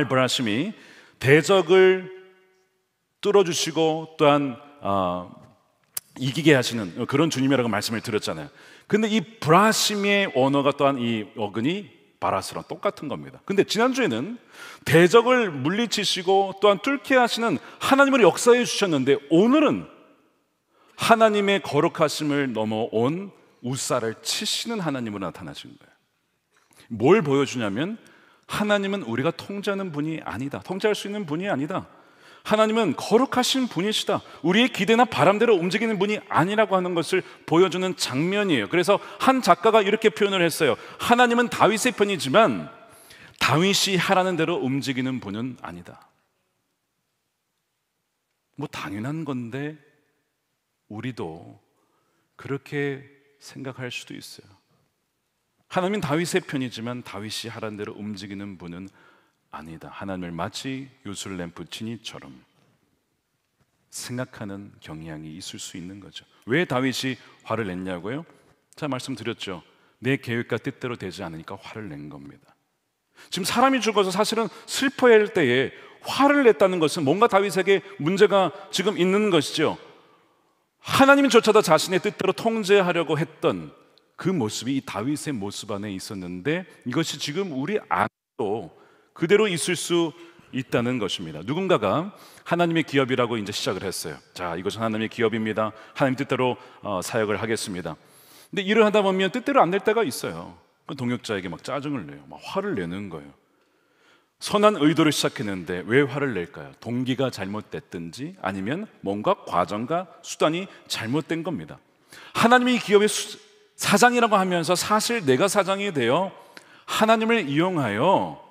브라심이 대적을 뚫어주시고 또한 이기게 하시는 그런 주님이라고 말씀을 드렸잖아요. 근데 이 브라심의 언어가 또한 이 어근이 바라스랑 똑같은 겁니다. 근데 지난주에는 대적을 물리치시고 또한 뚫게 하시는 하나님을 역사해 주셨는데, 오늘은 하나님의 거룩하심을 넘어온 우사를 치시는 하나님으로 나타나신 거예요. 뭘 보여주냐면 하나님은 우리가 통제하는 분이 아니다. 통제할 수 있는 분이 아니다. 하나님은 거룩하신 분이시다. 우리의 기대나 바람대로 움직이는 분이 아니라고 하는 것을 보여주는 장면이에요. 그래서 한 작가가 이렇게 표현을 했어요. 하나님은 다윗의 편이지만 다윗이 하라는 대로 움직이는 분은 아니다. 뭐 당연한 건데 우리도 그렇게 생각할 수도 있어요. 하나님은 다윗의 편이지만 다윗이 하라는 대로 움직이는 분은 아니다. 하나님을 마치 요술램프 지니처럼 생각하는 경향이 있을 수 있는 거죠. 왜 다윗이 화를 냈냐고요? 자, 말씀드렸죠. 내 계획과 뜻대로 되지 않으니까 화를 낸 겁니다. 지금 사람이 죽어서 사실은 슬퍼해야 할 때에 화를 냈다는 것은 뭔가 다윗에게 문제가 지금 있는 것이죠. 하나님조차도 자신의 뜻대로 통제하려고 했던 그 모습이 이 다윗의 모습 안에 있었는데, 이것이 지금 우리 안도 그대로 있을 수 있다는 것입니다. 누군가가 하나님의 기업이라고 이제 시작을 했어요. 자, 이것은 하나님의 기업입니다. 하나님 뜻대로 사역을 하겠습니다. 근데 일을 하다 보면 뜻대로 안 될 때가 있어요. 동역자에게 막 짜증을 내요. 막 화를 내는 거예요. 선한 의도를 시작했는데 왜 화를 낼까요? 동기가 잘못됐든지 아니면 뭔가 과정과 수단이 잘못된 겁니다. 하나님이 기업의 사장이라고 하면서 사실 내가 사장이 되어 하나님을 이용하여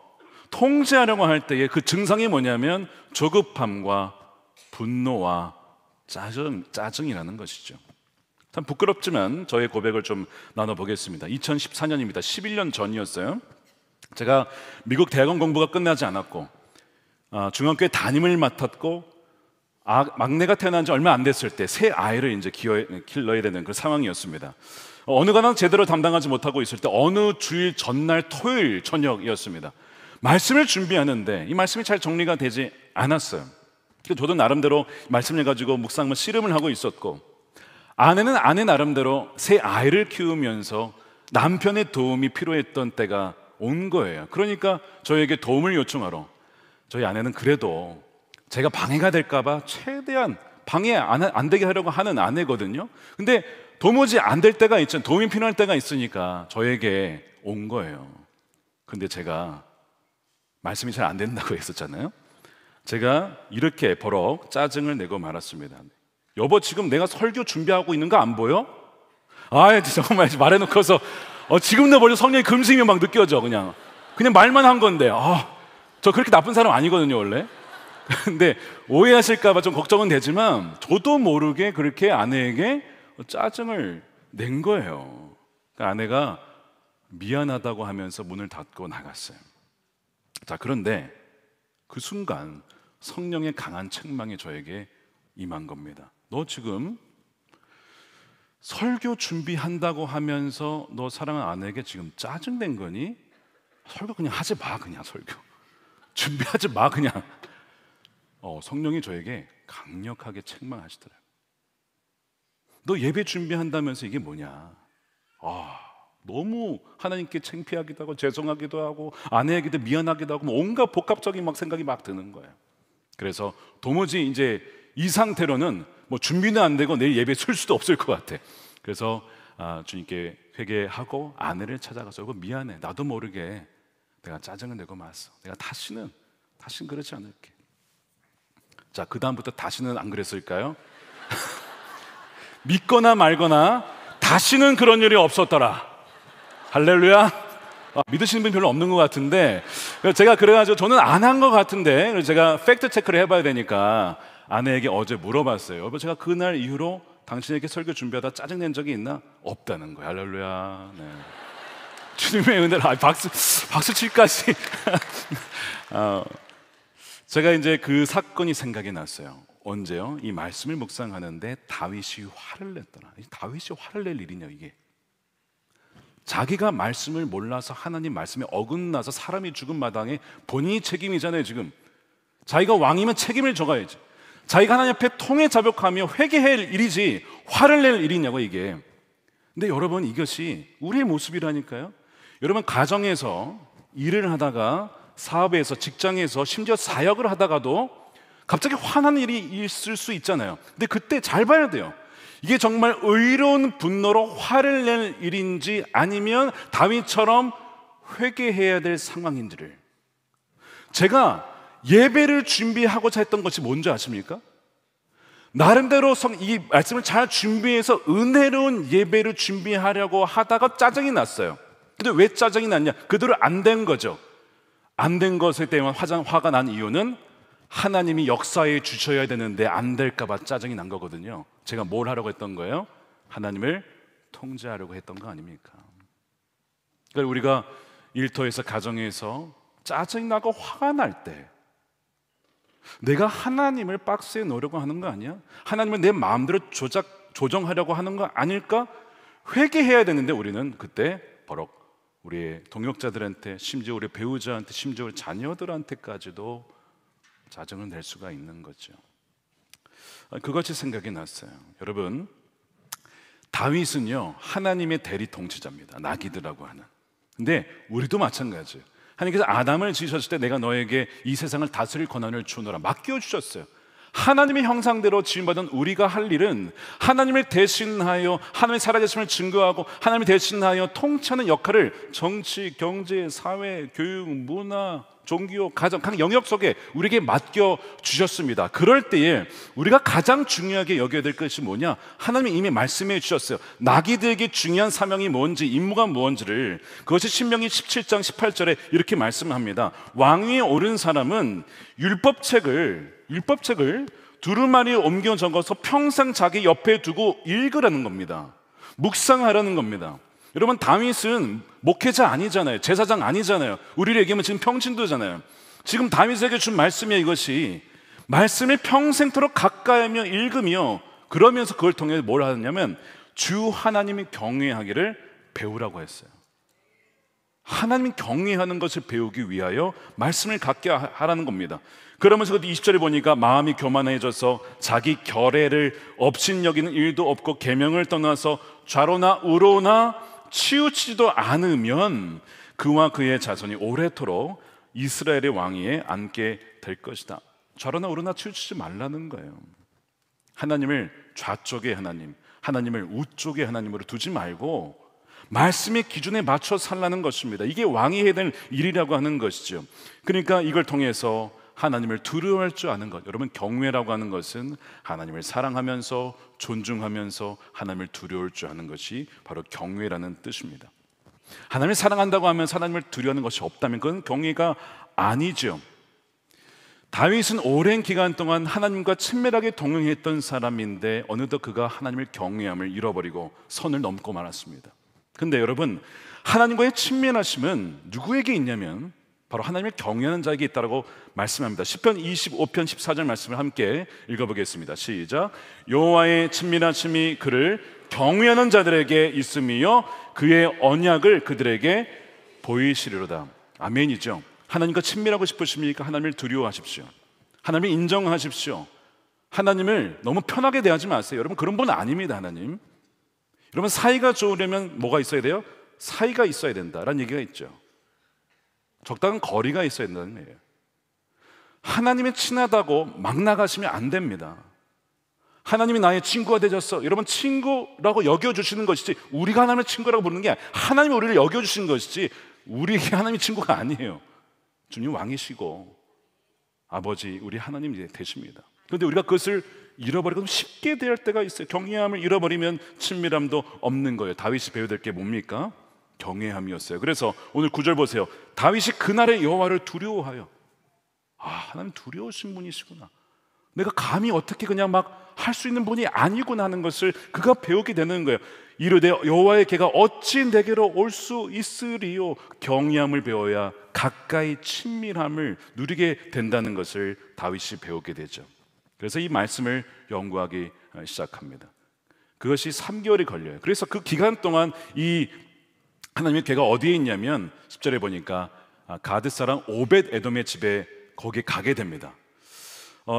통제하려고 할 때의 그 증상이 뭐냐면 조급함과 분노와 짜증이라는 것이죠. 참 부끄럽지만 저의 고백을 좀 나눠보겠습니다. 2014년입니다. 11년 전이었어요. 제가 미국 대학원 공부가 끝나지 않았고 중학교에 담임을 맡았고 막내가 태어난 지 얼마 안 됐을 때 새 아이를 이제 길러야 되는 그런 상황이었습니다. 어느 가나 제대로 담당하지 못하고 있을 때 어느 주일 전날 토요일 저녁이었습니다. 말씀을 준비하는데 이 말씀이 잘 정리가 되지 않았어요. 저도 나름대로 말씀을 가지고 묵상과 씨름을 하고 있었고, 아내는 아내 나름대로 새 아이를 키우면서 남편의 도움이 필요했던 때가 온 거예요. 그러니까 저에게 도움을 요청하러, 저희 아내는 그래도 제가 방해가 될까봐 최대한 방해 안 되게 하려고 하는 아내거든요. 근데 도무지 안 될 때가 있잖아요. 도움이 필요할 때가 있으니까 저에게 온 거예요. 근데 제가 말씀이 잘 안 된다고 했었잖아요. 제가 이렇게 버럭 짜증을 내고 말았습니다. 여보, 지금 내가 설교 준비하고 있는 거 안 보여? 정말 말해놓고서 지금도 벌써 성령의 금심이 막 느껴져. 그냥 말만 한 건데 저 그렇게 나쁜 사람 아니거든요 원래. 근데 오해하실까봐 좀 걱정은 되지만 저도 모르게 그렇게 아내에게 짜증을 낸 거예요. 그러니까 아내가 미안하다고 하면서 문을 닫고 나갔어요. 자, 그런데 그 순간 성령의 강한 책망이 저에게 임한 겁니다. 너 지금 설교 준비한다고 하면서 너 사랑하는 아내에게 지금 짜증낸 거니? 설교 그냥 하지 마. 그냥 설교 준비하지 마. 그냥 성령이 저에게 강력하게 책망하시더라고요. 너 예배 준비한다면서 이게 뭐냐? 너무 하나님께 창피하기도 하고 죄송하기도 하고 아내에게도 미안하기도 하고 온갖 복합적인 막 생각이 막 드는 거예요. 그래서 도무지 이제 이 상태로는 뭐 준비는 안 되고 내일 예배 쓸 수도 없을 것 같아. 그래서 주님께 회개하고 아내를 찾아가서 이거 미안해, 나도 모르게 내가 짜증을 내고 말았어. 내가 다시는 그러지 않을게. 자, 그 다음부터 다시는 안 그랬을까요? 믿거나 말거나 다시는 그런 일이 없었더라. 할렐루야. 믿으시는 분 별로 없는 것 같은데, 제가 그래가지고 저는 안 한 것 같은데, 그래서 제가 팩트 체크를 해봐야 되니까 아내에게 어제 물어봤어요. 여보, 제가 그날 이후로 당신에게 설교 준비하다 짜증낸 적이 있나? 없다는 거예요. 할렐루야. 네. 주님의 은혜를 박수 칠까지. 제가 이제 그 사건이 생각이 났어요. 언제요? 이 말씀을 묵상하는데 다윗이 화를 냈더라. 다윗이 화를 낼 일이냐 이게. 자기가 말씀을 몰라서 하나님 말씀에 어긋나서 사람이 죽은 마당에 본인이 책임이잖아요. 지금 자기가 왕이면 책임을 져가야지. 자기가 하나님 앞에 통해 자복하며 회개할 일이지 화를 낼 일이냐고 이게. 근데 여러분, 이것이 우리의 모습이라니까요. 여러분, 가정에서 일을 하다가, 사업에서, 직장에서, 심지어 사역을 하다가도 갑자기 화나는 일이 있을 수 있잖아요. 근데 그때 잘 봐야 돼요. 이게 정말 의로운 분노로 화를 낼 일인지 아니면 다윗처럼 회개해야 될 상황인지를. 제가 예배를 준비하고자 했던 것이 뭔지 아십니까? 나름대로 이 말씀을 잘 준비해서 은혜로운 예배를 준비하려고 하다가 짜증이 났어요. 근데 왜 짜증이 났냐? 그대로 안 된 거죠. 안 된 것에 대한 화가 난 이유는 하나님이 역사해 주셔야 되는데 안 될까 봐 짜증이 난 거거든요. 제가 뭘 하려고 했던 거예요? 하나님을 통제하려고 했던 거 아닙니까? 그러니까 우리가 일터에서, 가정에서 짜증이 나고 화가 날 때 내가 하나님을 박스에 넣으려고 하는 거 아니야? 하나님을 내 마음대로 조정하려고 하는 거 아닐까? 회개해야 되는데 우리는 그때 버럭 우리의 동역자들한테, 심지어 우리 배우자한테, 심지어 우리 자녀들한테까지도 짜증을 낼 수가 있는 거죠. 그것이 생각이 났어요. 여러분, 다윗은요 하나님의 대리 통치자입니다. 나기드라고 하는. 근데 우리도 마찬가지예요. 하나님께서 아담을 지으셨을 때 내가 너에게 이 세상을 다스릴 권한을 주노라 맡겨주셨어요. 하나님의 형상대로 지음받은 우리가 할 일은 하나님을 대신하여 하나님의 살아계심을 증거하고 하나님을 대신하여 통치하는 역할을 정치, 경제, 사회, 교육, 문화, 종교, 가정 각 영역 속에 우리에게 맡겨주셨습니다. 그럴 때에 우리가 가장 중요하게 여겨야 될 것이 뭐냐? 하나님이 이미 말씀해 주셨어요. 나기들에게 중요한 사명이 뭔지, 임무가 뭔지를. 그것이 신명기 17장 18절에 이렇게 말씀합니다. 왕위에 오른 사람은 율법책을 두루마리에 옮겨 적어서 평생 자기 옆에 두고 읽으라는 겁니다. 묵상하라는 겁니다. 여러분, 다윗은 목회자 아니잖아요. 제사장 아니잖아요. 우리를 얘기하면 지금 평신도잖아요. 지금 다윗에게 준 말씀이에요. 이것이 말씀을 평생토록 가까이 하며 읽으며 그러면서 그걸 통해 뭘 하느냐면 주 하나님이 경외하기를 배우라고 했어요. 하나님이 경외하는 것을 배우기 위하여 말씀을 갖게 하라는 겁니다. 그러면서 20절에 보니까 마음이 교만해져서 자기 결례를 업신여기는 일도 없고 계명을 떠나서 좌로나 우로나 치우치지도 않으면 그와 그의 자손이 오래도록 이스라엘의 왕위에 앉게 될 것이다. 좌로나 우로나 치우치지 말라는 거예요. 하나님을 좌쪽의 하나님, 하나님을 우쪽의 하나님으로 두지 말고 말씀의 기준에 맞춰 살라는 것입니다. 이게 왕이 해야 될 일이라고 하는 것이죠. 그러니까 이걸 통해서 하나님을 두려워할 줄 아는 것. 여러분, 경외라고 하는 것은 하나님을 사랑하면서 존중하면서 하나님을 두려울 줄 아는 것이 바로 경외라는 뜻입니다. 하나님을 사랑한다고 하면 하나님을 두려워하는 것이 없다면 그건 경외가 아니죠. 다윗은 오랜 기간 동안 하나님과 친밀하게 동행했던 사람인데 어느덧 그가 하나님을 경외함을 잃어버리고 선을 넘고 말았습니다. 근데 여러분, 하나님과의 친밀하심은 누구에게 있냐면 바로 하나님을 경외하는 자에게 있다라고 말씀합니다. 시편 25편 14절 말씀을 함께 읽어보겠습니다. 시작. 여호와의 친밀하심이 그를 경외하는 자들에게 있으며 그의 언약을 그들에게 보이시리로다. 아멘이죠. 하나님과 친밀하고 싶으십니까? 하나님을 두려워하십시오. 하나님을 인정하십시오. 하나님을 너무 편하게 대하지 마세요. 여러분, 그런 분 아닙니다. 하나님, 여러분, 사이가 좋으려면 뭐가 있어야 돼요? 사이가 있어야 된다라는 얘기가 있죠. 적당한 거리가 있어야 된다는 얘기예요. 하나님이 친하다고 막 나가시면 안 됩니다. 하나님이 나의 친구가 되셨어. 여러분, 친구라고 여겨주시는 것이지 우리가 하나님의 친구라고 부르는 게 아니라 하나님이 우리를 여겨주시는 것이지 우리에게 하나님이 친구가 아니에요. 주님 왕이시고 아버지, 우리 하나님이 되십니다. 그런데 우리가 그것을 잃어버리고 쉽게 대할 때가 있어요. 경외함을 잃어버리면 친밀함도 없는 거예요. 다윗이 배워야 될 게 뭡니까? 경외함이었어요. 그래서 오늘 9절 보세요. 다윗이 그날의 여호와를 두려워하여, 하나님 두려우신 분이시구나, 내가 감히 어떻게 그냥 막 할 수 있는 분이 아니구나 하는 것을 그가 배우게 되는 거예요. 이르되 여호와의 궤가 어찌 내게로 올 수 있으리요. 경외함을 배워야 가까이 친밀함을 누리게 된다는 것을 다윗이 배우게 되죠. 그래서 이 말씀을 연구하기 시작합니다. 그것이 3개월이 걸려요. 그래서 그 기간 동안 이 하나님의 궤가 어디에 있냐면 10절에 보니까 가드 사람 오벳 에돔의 집에 거기에 가게 됩니다.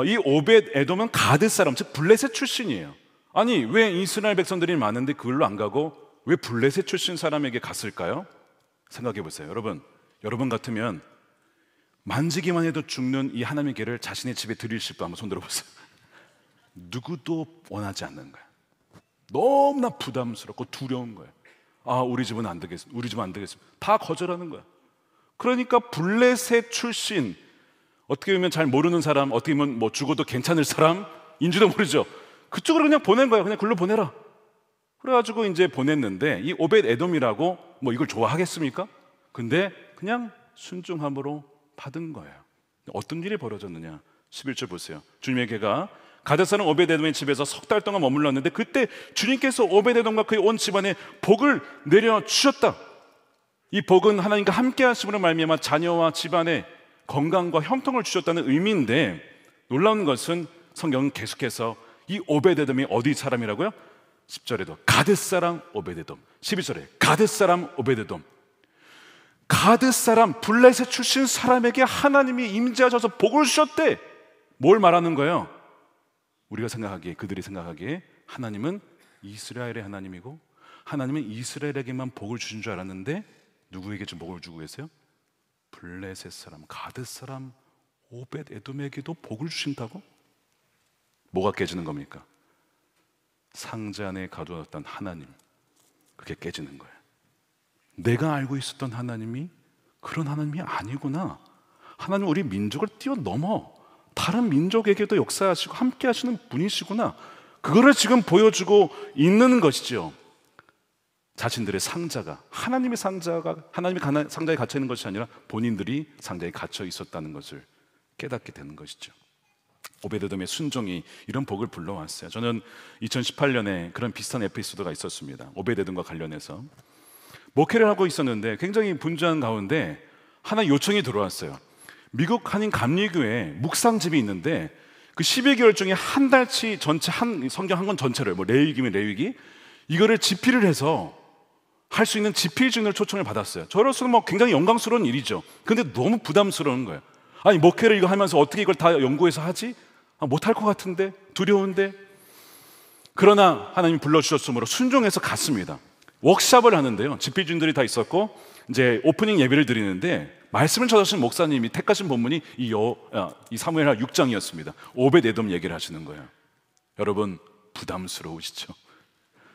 이 오벳 에돔은 가드 사람, 즉 블레셋 출신이에요. 아니, 왜 이스라엘 백성들이 많은데 그걸로 안 가고 왜 블레셋 출신 사람에게 갔을까요? 생각해 보세요. 여러분 같으면 만지기만 해도 죽는 이 하나님의 궤를 자신의 집에 드리실 분 한번 손 들어보세요. 누구도 원하지 않는 거예요. 너무나 부담스럽고 두려운 거예요. 우리 집은 안 되겠습니다. 우리 집은 안 되겠습니다. 다 거절하는 거야. 그러니까 블레셋 출신, 어떻게 보면 잘 모르는 사람, 어떻게 보면 뭐 죽어도 괜찮을 사람인지도 모르죠. 그쪽으로 그냥 보낸 거예요. 그냥 글로 보내라. 그래가지고 이제 보냈는데 이 오벳 에돔이라고 뭐 이걸 좋아하겠습니까? 근데 그냥 순종함으로 받은 거예요. 어떤 일이 벌어졌느냐? 11절 보세요. 주님의 궤가 가드 사람 오벳 에돔의 집에서 석 달 동안 머물렀는데 그때 주님께서 오벳 에돔과 그의 온 집안에 복을 내려 주셨다. 이 복은 하나님과 함께 하심으로 말미암아 자녀와 집안에 건강과 형통을 주셨다는 의미인데, 놀라운 것은 성경은 계속해서 이 오벳 에돔이 어디 사람이라고요? 10절에도 가드 사람 오벳 에돔, 12절에 가드 사람 오벳 에돔. 가드 사람, 블레셋 출신 사람에게 하나님이 임재하셔서 복을 주셨대. 뭘 말하는 거예요? 우리가 생각하기에, 그들이 생각하기에 하나님은 이스라엘의 하나님이고 하나님은 이스라엘에게만 복을 주신 줄 알았는데 누구에게 좀 복을 주고 계세요? 블레셋 사람, 가드 사람 오벳 에돔에게도 복을 주신다고? 뭐가 깨지는 겁니까? 상자 안에 가두었던 하나님, 그게 깨지는 거예요. 내가 알고 있었던 하나님이 그런 하나님이 아니구나. 하나님 우리 민족을 뛰어넘어 다른 민족에게도 역사하시고 함께 하시는 분이시구나. 그거를 지금 보여주고 있는 것이죠. 자신들의 상자가, 하나님의 상자가 하나님의 상자에 갇혀 있는 것이 아니라 본인들이 상자에 갇혀 있었다는 것을 깨닫게 되는 것이죠. 오벳 에돔의 순종이 이런 복을 불러왔어요. 저는 2018년에 그런 비슷한 에피소드가 있었습니다. 오벳 에돔과 관련해서 목회를 하고 있었는데 굉장히 분주한 가운데 하나 요청이 들어왔어요. 미국 한인 감리교회 묵상집이 있는데 그 12개월 중에 한 달치 전체 한 성경 한 권 전체를, 뭐 레위기면 레위기, 이거를 집필을 해서 할 수 있는 집필진을 초청을 받았어요. 저로서는 뭐 굉장히 영광스러운 일이죠. 근데 너무 부담스러운 거예요. 아니, 목회를 이거 하면서 어떻게 이걸 다 연구해서 하지? 못할 것 같은데, 두려운데. 그러나 하나님이 불러주셨으므로 순종해서 갔습니다. 워크숍을 하는데요, 집필진들이 다 있었고 이제 오프닝 예배를 드리는데 말씀을 전하신 목사님이 택하신 본문이 이 사무엘하 6장이었습니다. 오벳 에돔 얘기를 하시는 거예요. 여러분, 부담스러우시죠?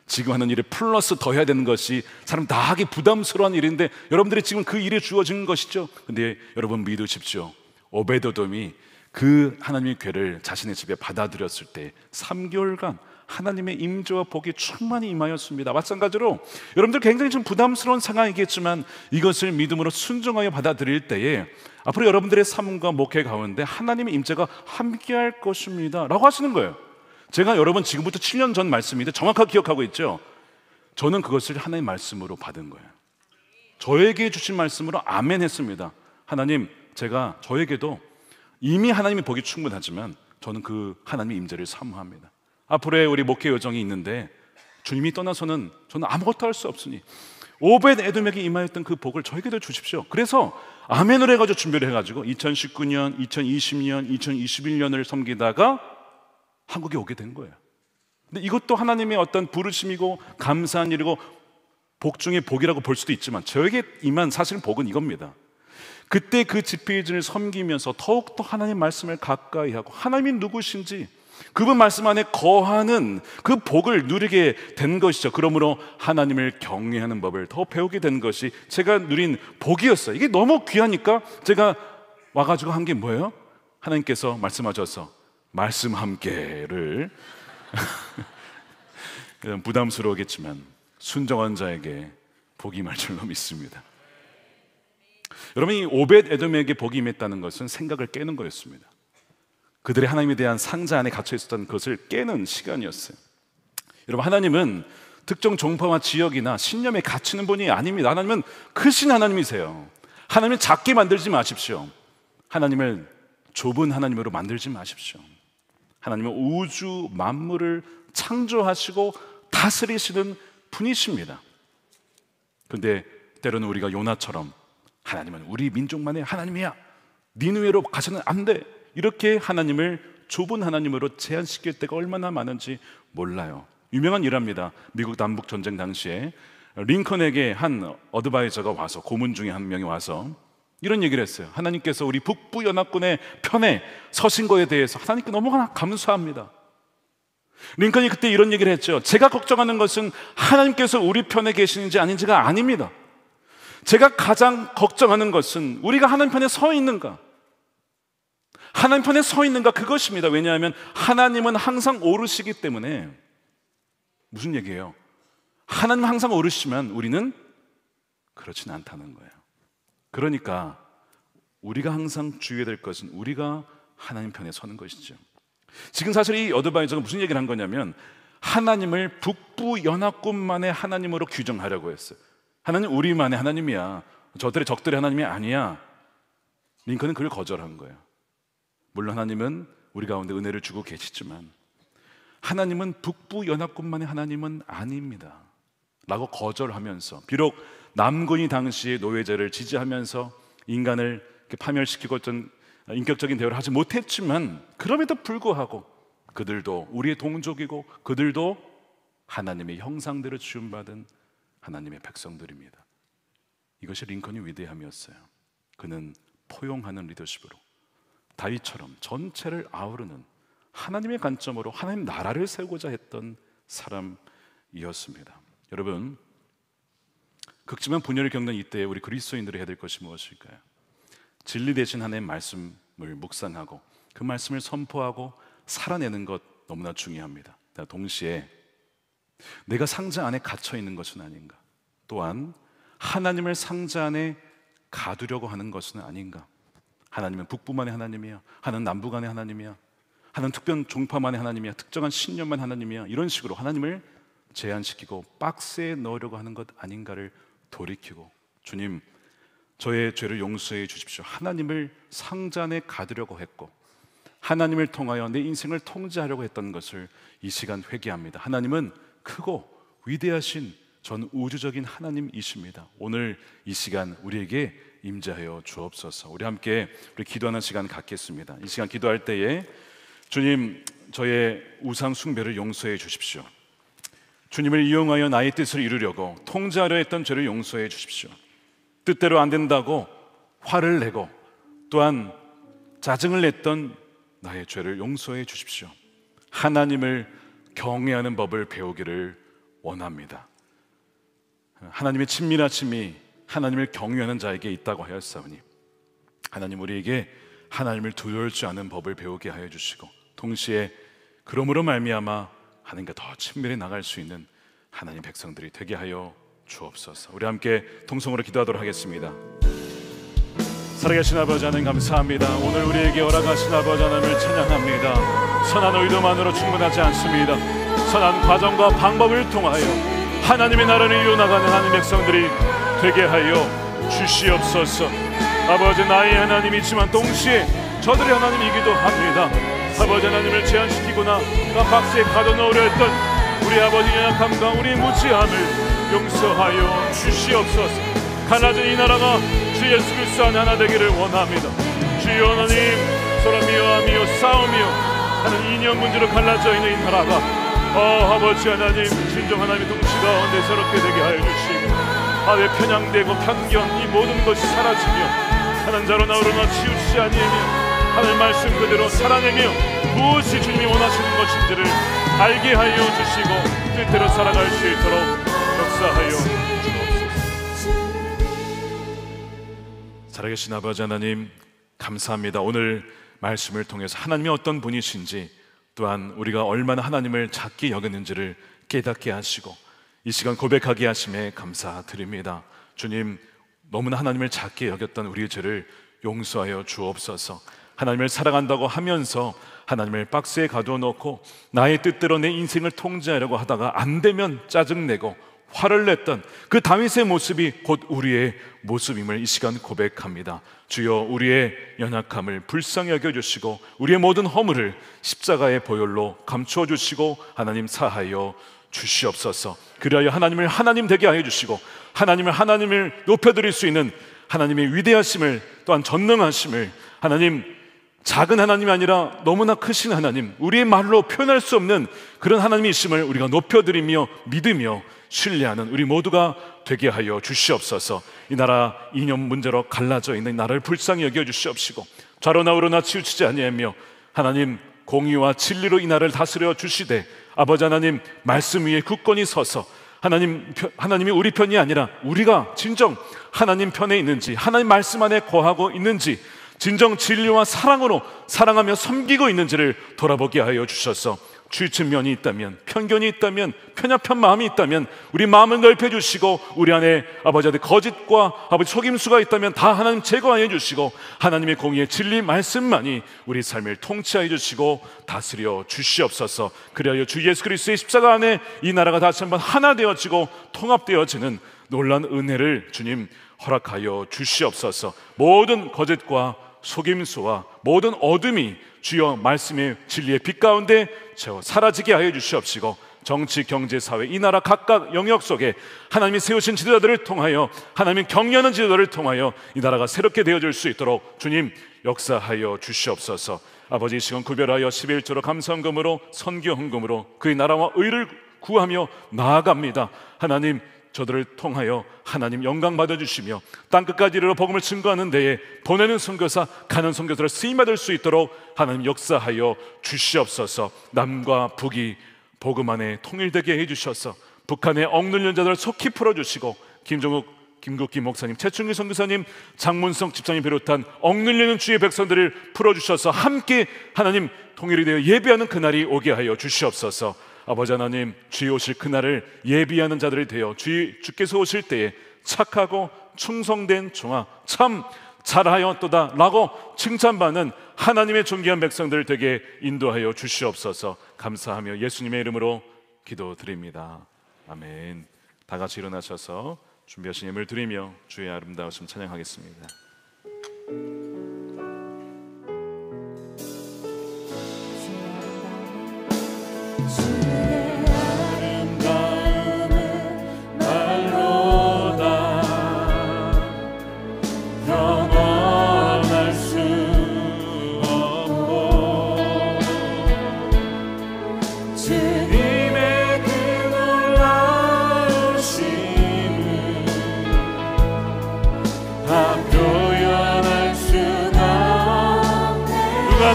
지금 하는 일에 플러스 더 해야 되는 것이 사람 다 하기 부담스러운 일인데 여러분들이 지금 그 일에 주어진 것이죠. 근데 여러분 믿으십시오. 오벳 에돔이 그 하나님의 궤를 자신의 집에 받아들였을 때 3개월간 하나님의 임재와 복이 충만히 임하였습니다. 마찬가지로 여러분들 굉장히 좀 부담스러운 상황이겠지만 이것을 믿음으로 순종하여 받아들일 때에 앞으로 여러분들의 삶과 목회 가운데 하나님의 임재가 함께할 것입니다 라고 하시는 거예요. 제가 여러분 지금부터 7년 전 말씀인데 정확하게 기억하고 있죠. 저는 그것을 하나님의 말씀으로 받은 거예요. 저에게 주신 말씀으로 아멘 했습니다. 하나님, 제가 저에게도 이미 하나님의 복이 충분하지만 저는 그 하나님의 임재를 사모합니다. 앞으로의 우리 목회 여정이 있는데 주님이 떠나서는 저는 아무것도 할 수 없으니 오벳 에돔에게 임하였던 그 복을 저에게도 주십시오. 그래서 아멘을 해가지고 준비를 해가지고 2019년, 2020년, 2021년을 섬기다가 한국에 오게 된 거예요. 근데 이것도 하나님의 어떤 부르심이고 감사한 일이고 복 중에 복이라고 볼 수도 있지만 저에게 임한 사실은 복은 이겁니다. 그때 그 집회진을 섬기면서 더욱더 하나님의 말씀을 가까이 하고 하나님이 누구신지 그분 말씀 안에 거하는 그 복을 누리게 된 것이죠. 그러므로 하나님을 경외하는 법을 더 배우게 된 것이 제가 누린 복이었어요. 이게 너무 귀하니까 제가 와가지고 한 게 뭐예요? 하나님께서 말씀하셔서 말씀 함께를 부담스러우겠지만 순정한 자에게 복이 임할 줄로 믿습니다. 여러분, 이 오벳 에돔에게 복이 임했다는 것은 생각을 깨는 거였습니다. 그들의 하나님에 대한 상자 안에 갇혀 있었던 것을 깨는 시간이었어요. 여러분, 하나님은 특정 종파와 지역이나 신념에 갇히는 분이 아닙니다. 하나님은 크신 하나님이세요. 하나님을 작게 만들지 마십시오. 하나님을 좁은 하나님으로 만들지 마십시오. 하나님은 우주 만물을 창조하시고 다스리시는 분이십니다. 그런데 때로는 우리가 요나처럼 하나님은 우리 민족만의 하나님이야, 니느웨로 가서는 안 돼, 이렇게 하나님을 좁은 하나님으로 제한시킬 때가 얼마나 많은지 몰라요. 유명한 일화입니다. 미국 남북 전쟁 당시에 링컨에게 한 어드바이저가 와서, 고문 중에 한 명이 와서 이런 얘기를 했어요. 하나님께서 우리 북부 연합군의 편에 서신 거에 대해서 하나님께 너무나 감사합니다. 링컨이 그때 이런 얘기를 했죠. 제가 걱정하는 것은 하나님께서 우리 편에 계시는지 아닌지가 아닙니다. 제가 가장 걱정하는 것은 우리가 하나님 편에 서 있는가, 하나님 편에 서 있는가, 그것입니다. 왜냐하면 하나님은 항상 오르시기 때문에. 무슨 얘기예요? 하나님 항상 오르시면 우리는 그렇진 않다는 거예요. 그러니까 우리가 항상 주의해야 될 것은 우리가 하나님 편에 서는 것이죠. 지금 사실 이 어드바이저가 무슨 얘기를 한 거냐면 하나님을 북부 연합군만의 하나님으로 규정하려고 했어요. 하나님 우리만의 하나님이야, 저들의 적들의 하나님이 아니야. 링컨은 그걸 거절한 거예요. 물론 하나님은 우리 가운데 은혜를 주고 계시지만 하나님은 북부 연합군만의 하나님은 아닙니다 라고 거절하면서, 비록 남군이 당시에 노예제를 지지하면서 인간을 파멸시키고 어떤 인격적인 대우를 하지 못했지만 그럼에도 불구하고 그들도 우리의 동족이고 그들도 하나님의 형상대로 지음받은 하나님의 백성들입니다. 이것이 링컨의 위대함이었어요. 그는 포용하는 리더십으로 다윗처럼 전체를 아우르는 하나님의 관점으로 하나님 나라를 세우고자 했던 사람이었습니다. 여러분, 극심한 분열을 겪는 이때에 우리 그리스도인들이 해야 될 것이 무엇일까요? 진리 대신 하나님의 말씀을 묵상하고 그 말씀을 선포하고 살아내는 것 너무나 중요합니다. 동시에 내가 상자 안에 갇혀 있는 것은 아닌가, 또한 하나님을 상자 안에 가두려고 하는 것은 아닌가. 하나님은 북부만의 하나님이야, 하나는 남부간의 하나님이야, 하나는 특별 종파만의 하나님이야, 특정한 신념만 하나님이야, 이런 식으로 하나님을 제한시키고 박스에 넣으려고 하는 것 아닌가를 돌이키고, 주님, 저의 죄를 용서해 주십시오. 하나님을 상자 안에 가두려고 했고 하나님을 통하여 내 인생을 통제하려고 했던 것을 이 시간 회개합니다. 하나님은 크고 위대하신 전 우주적인 하나님이십니다. 오늘 이 시간 우리에게 임재하여 주옵소서. 우리 함께 기도하는 시간 갖겠습니다. 이 시간 기도할 때에 주님, 저의 우상 숭배를 용서해 주십시오. 주님을 이용하여 나의 뜻을 이루려고 통제하려 했던 죄를 용서해 주십시오. 뜻대로 안 된다고 화를 내고 또한 짜증을 냈던 나의 죄를 용서해 주십시오. 하나님을 경외하는 법을 배우기를 원합니다. 하나님의 친밀하심이 하나님을 경외하는 자에게 있다고 하였사오니 하나님, 우리에게 하나님을 두려울 줄 아는 법을 배우게 하여 주시고, 동시에 그러므로 말미암아 하나님과 더 친밀히 나갈 수 있는 하나님 백성들이 되게 하여 주옵소서. 우리 함께 통성으로 기도하도록 하겠습니다. 살아계신 아버지 하나님, 감사합니다. 오늘 우리에게 허락하신 아버지 하나님을 찬양합니다. 선한 의도만으로 충분하지 않습니다. 선한 과정과 방법을 통하여 하나님의 나라를 이어나가는 하나님의 백성들이 되게 하여 주시옵소서. 아버지, 나의 하나님이지만 동시에 저들의 하나님이기도 합니다. 아버지, 하나님을 제한시키거나 박스에 가둬놓으려 했던 우리 아버지의 연약함과 우리의 무지함을 용서하여 주시옵소서. 갈라진 이 나라가 주 예수 그리스도 안에 하나 되기를 원합니다. 주여 하나님, 서로 미워하며 싸우며 하는 이념 문제로 갈라져 있는 이 나라가 아버지 하나님, 진정 하나님의 통치 가운데 새롭게 되게 하여 주시고 왜 편향되고 편견 이 모든 것이 사라지며 하나님 자로 나오로나 치우치지 아니하며 하나님 말씀 그대로 살아내며 무엇이 주님이 원하시는 것인지를 알게 하여 주시고 뜻대로 살아갈 수 있도록 역사하여 주옵소서. 살아계신 아버지 하나님, 감사합니다. 오늘 말씀을 통해서 하나님이 어떤 분이신지, 또한 우리가 얼마나 하나님을 작게 여겼는지를 깨닫게 하시고 이 시간 고백하게 하심에 감사드립니다. 주님, 너무나 하나님을 작게 여겼던 우리의 죄를 용서하여 주옵소서. 하나님을 사랑한다고 하면서 하나님을 박스에 가두어 놓고 나의 뜻대로 내 인생을 통제하려고 하다가 안 되면 짜증내고 화를 냈던 그 다윗의 모습이 곧 우리의 모습임을 이 시간 고백합니다. 주여, 우리의 연약함을 불쌍히 여겨주시고 우리의 모든 허물을 십자가의 보혈로 감추어 주시고 하나님 사하여 주시옵소서. 그리하여 하나님을 하나님 되게 하여 주시고 하나님을 높여드릴 수 있는 하나님의 위대하심을, 또한 전능하심을, 하나님 작은 하나님이 아니라 너무나 크신 하나님, 우리의 말로 표현할 수 없는 그런 하나님이심을 우리가 높여드리며 믿으며 신뢰하는 우리 모두가 되게 하여 주시옵소서. 이 나라 이념 문제로 갈라져 있는 나라를 불쌍히 여겨 주시옵시고 좌로나 우로나 치우치지 아니하며 하나님 공의와 진리로 이 나라를 다스려 주시되 아버지 하나님 말씀 위에 굳건히 서서 하나님이 우리 편이 아니라 우리가 진정 하나님 편에 있는지, 하나님 말씀 안에 거하고 있는지, 진정 진리와 사랑으로 사랑하며 섬기고 있는지를 돌아보게 하여 주셔서 치우친 면이 있다면, 편견이 있다면, 편협한 마음이 있다면 우리 마음을 넓혀주시고 우리 안에 아버지 거짓과 아버지 속임수가 있다면 다 하나님 제거하여 주시고 하나님의 공의의 진리 말씀만이 우리 삶을 통치하여 주시고 다스려 주시옵소서. 그리하여 주 예수 그리스도의 십자가 안에 이 나라가 다시 한번 하나 되어지고 통합되어지는 놀라운 은혜를 주님 허락하여 주시옵소서. 모든 거짓과 속임수와 모든 어둠이 주여 말씀의 진리의 빛 가운데 사라지게 하여 주시옵시고 정치, 경제, 사회 이 나라 각각 영역 속에 하나님이 세우신 지도자들을 통하여 하나님이 격려하는 지도자들을 통하여 이 나라가 새롭게 되어질 수 있도록 주님 역사하여 주시옵소서. 아버지, 이 시간 구별하여 11조로 감사헌금으로 선교 헌금으로 그의 나라와 의를 구하며 나아갑니다. 하나님, 저들을 통하여 하나님 영광 받아주시며 땅끝까지 이르러 복음을 증거하는 데에 보내는 선교사, 가는 선교사를 쓰임받을 수 있도록 하나님 역사하여 주시옵소서. 남과 북이 복음 안에 통일되게 해주셔서 북한의 억눌린 자들을 속히 풀어주시고 김국기 목사님, 최충기 선교사님, 장문성 집사님 비롯한 억눌리는 주의 백성들을 풀어주셔서 함께 하나님 통일이 되어 예배하는 그날이 오게 하여 주시옵소서. 아버지 하나님, 주의 오실 그날을 예비하는 자들이 되어 주께서 오실 때에 착하고 충성된 종아 참 잘하였도다 라고 칭찬받는 하나님의 존귀한 백성들 되게 인도하여 주시옵소서. 감사하며 예수님의 이름으로 기도드립니다. 아멘. 다 같이 일어나셔서 준비하신 예물을 드리며 주의 아름다우심 찬양하겠습니다.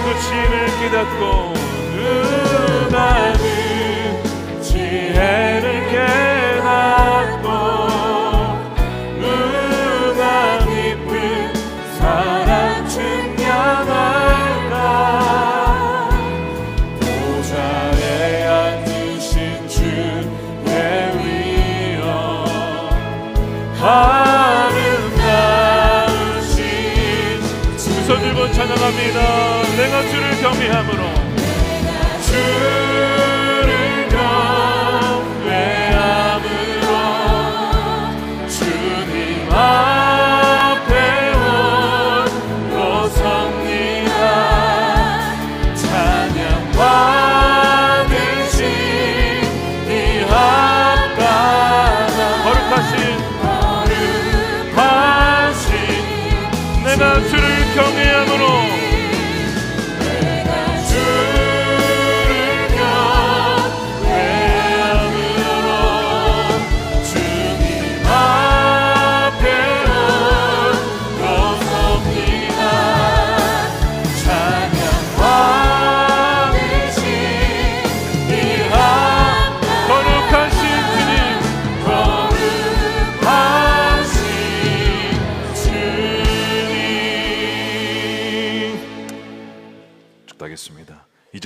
끝을 깨닫고 누가 그 지혜를 깨닫고 누가 깊은 사랑 증명할까. 보좌에 앉으신 주의 위엄 아름다우신 두 손 들고 찬양합니다. 내가 주를 경외함으로 주를 경외함으로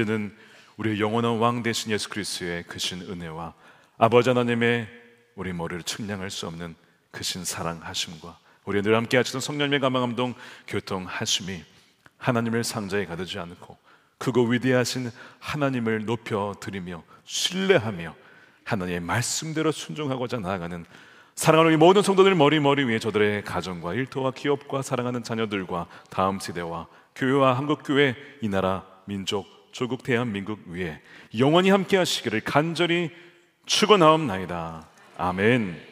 이제는 우리의 영원한 왕 되신 예수 그리스도의 크신 은혜와 아버지 하나님의 우리 머리를 측량할 수 없는 크신 사랑하심과 우리 늘 함께 하시던 성령님의 감화감동 교통하심이 하나님을 상자에 가두지 않고 크고 위대하신 하나님을 높여드리며 신뢰하며 하나님의 말씀대로 순종하고자 나아가는 사랑하는 우리 모든 성도들 머리 위에 저들의 가정과 일터와 기업과 사랑하는 자녀들과 다음 세대와 교회와 한국교회 이 나라 민족 조국 대한민국 위에 영원히 함께 하시기를 간절히 축원하옵나이다. 아멘.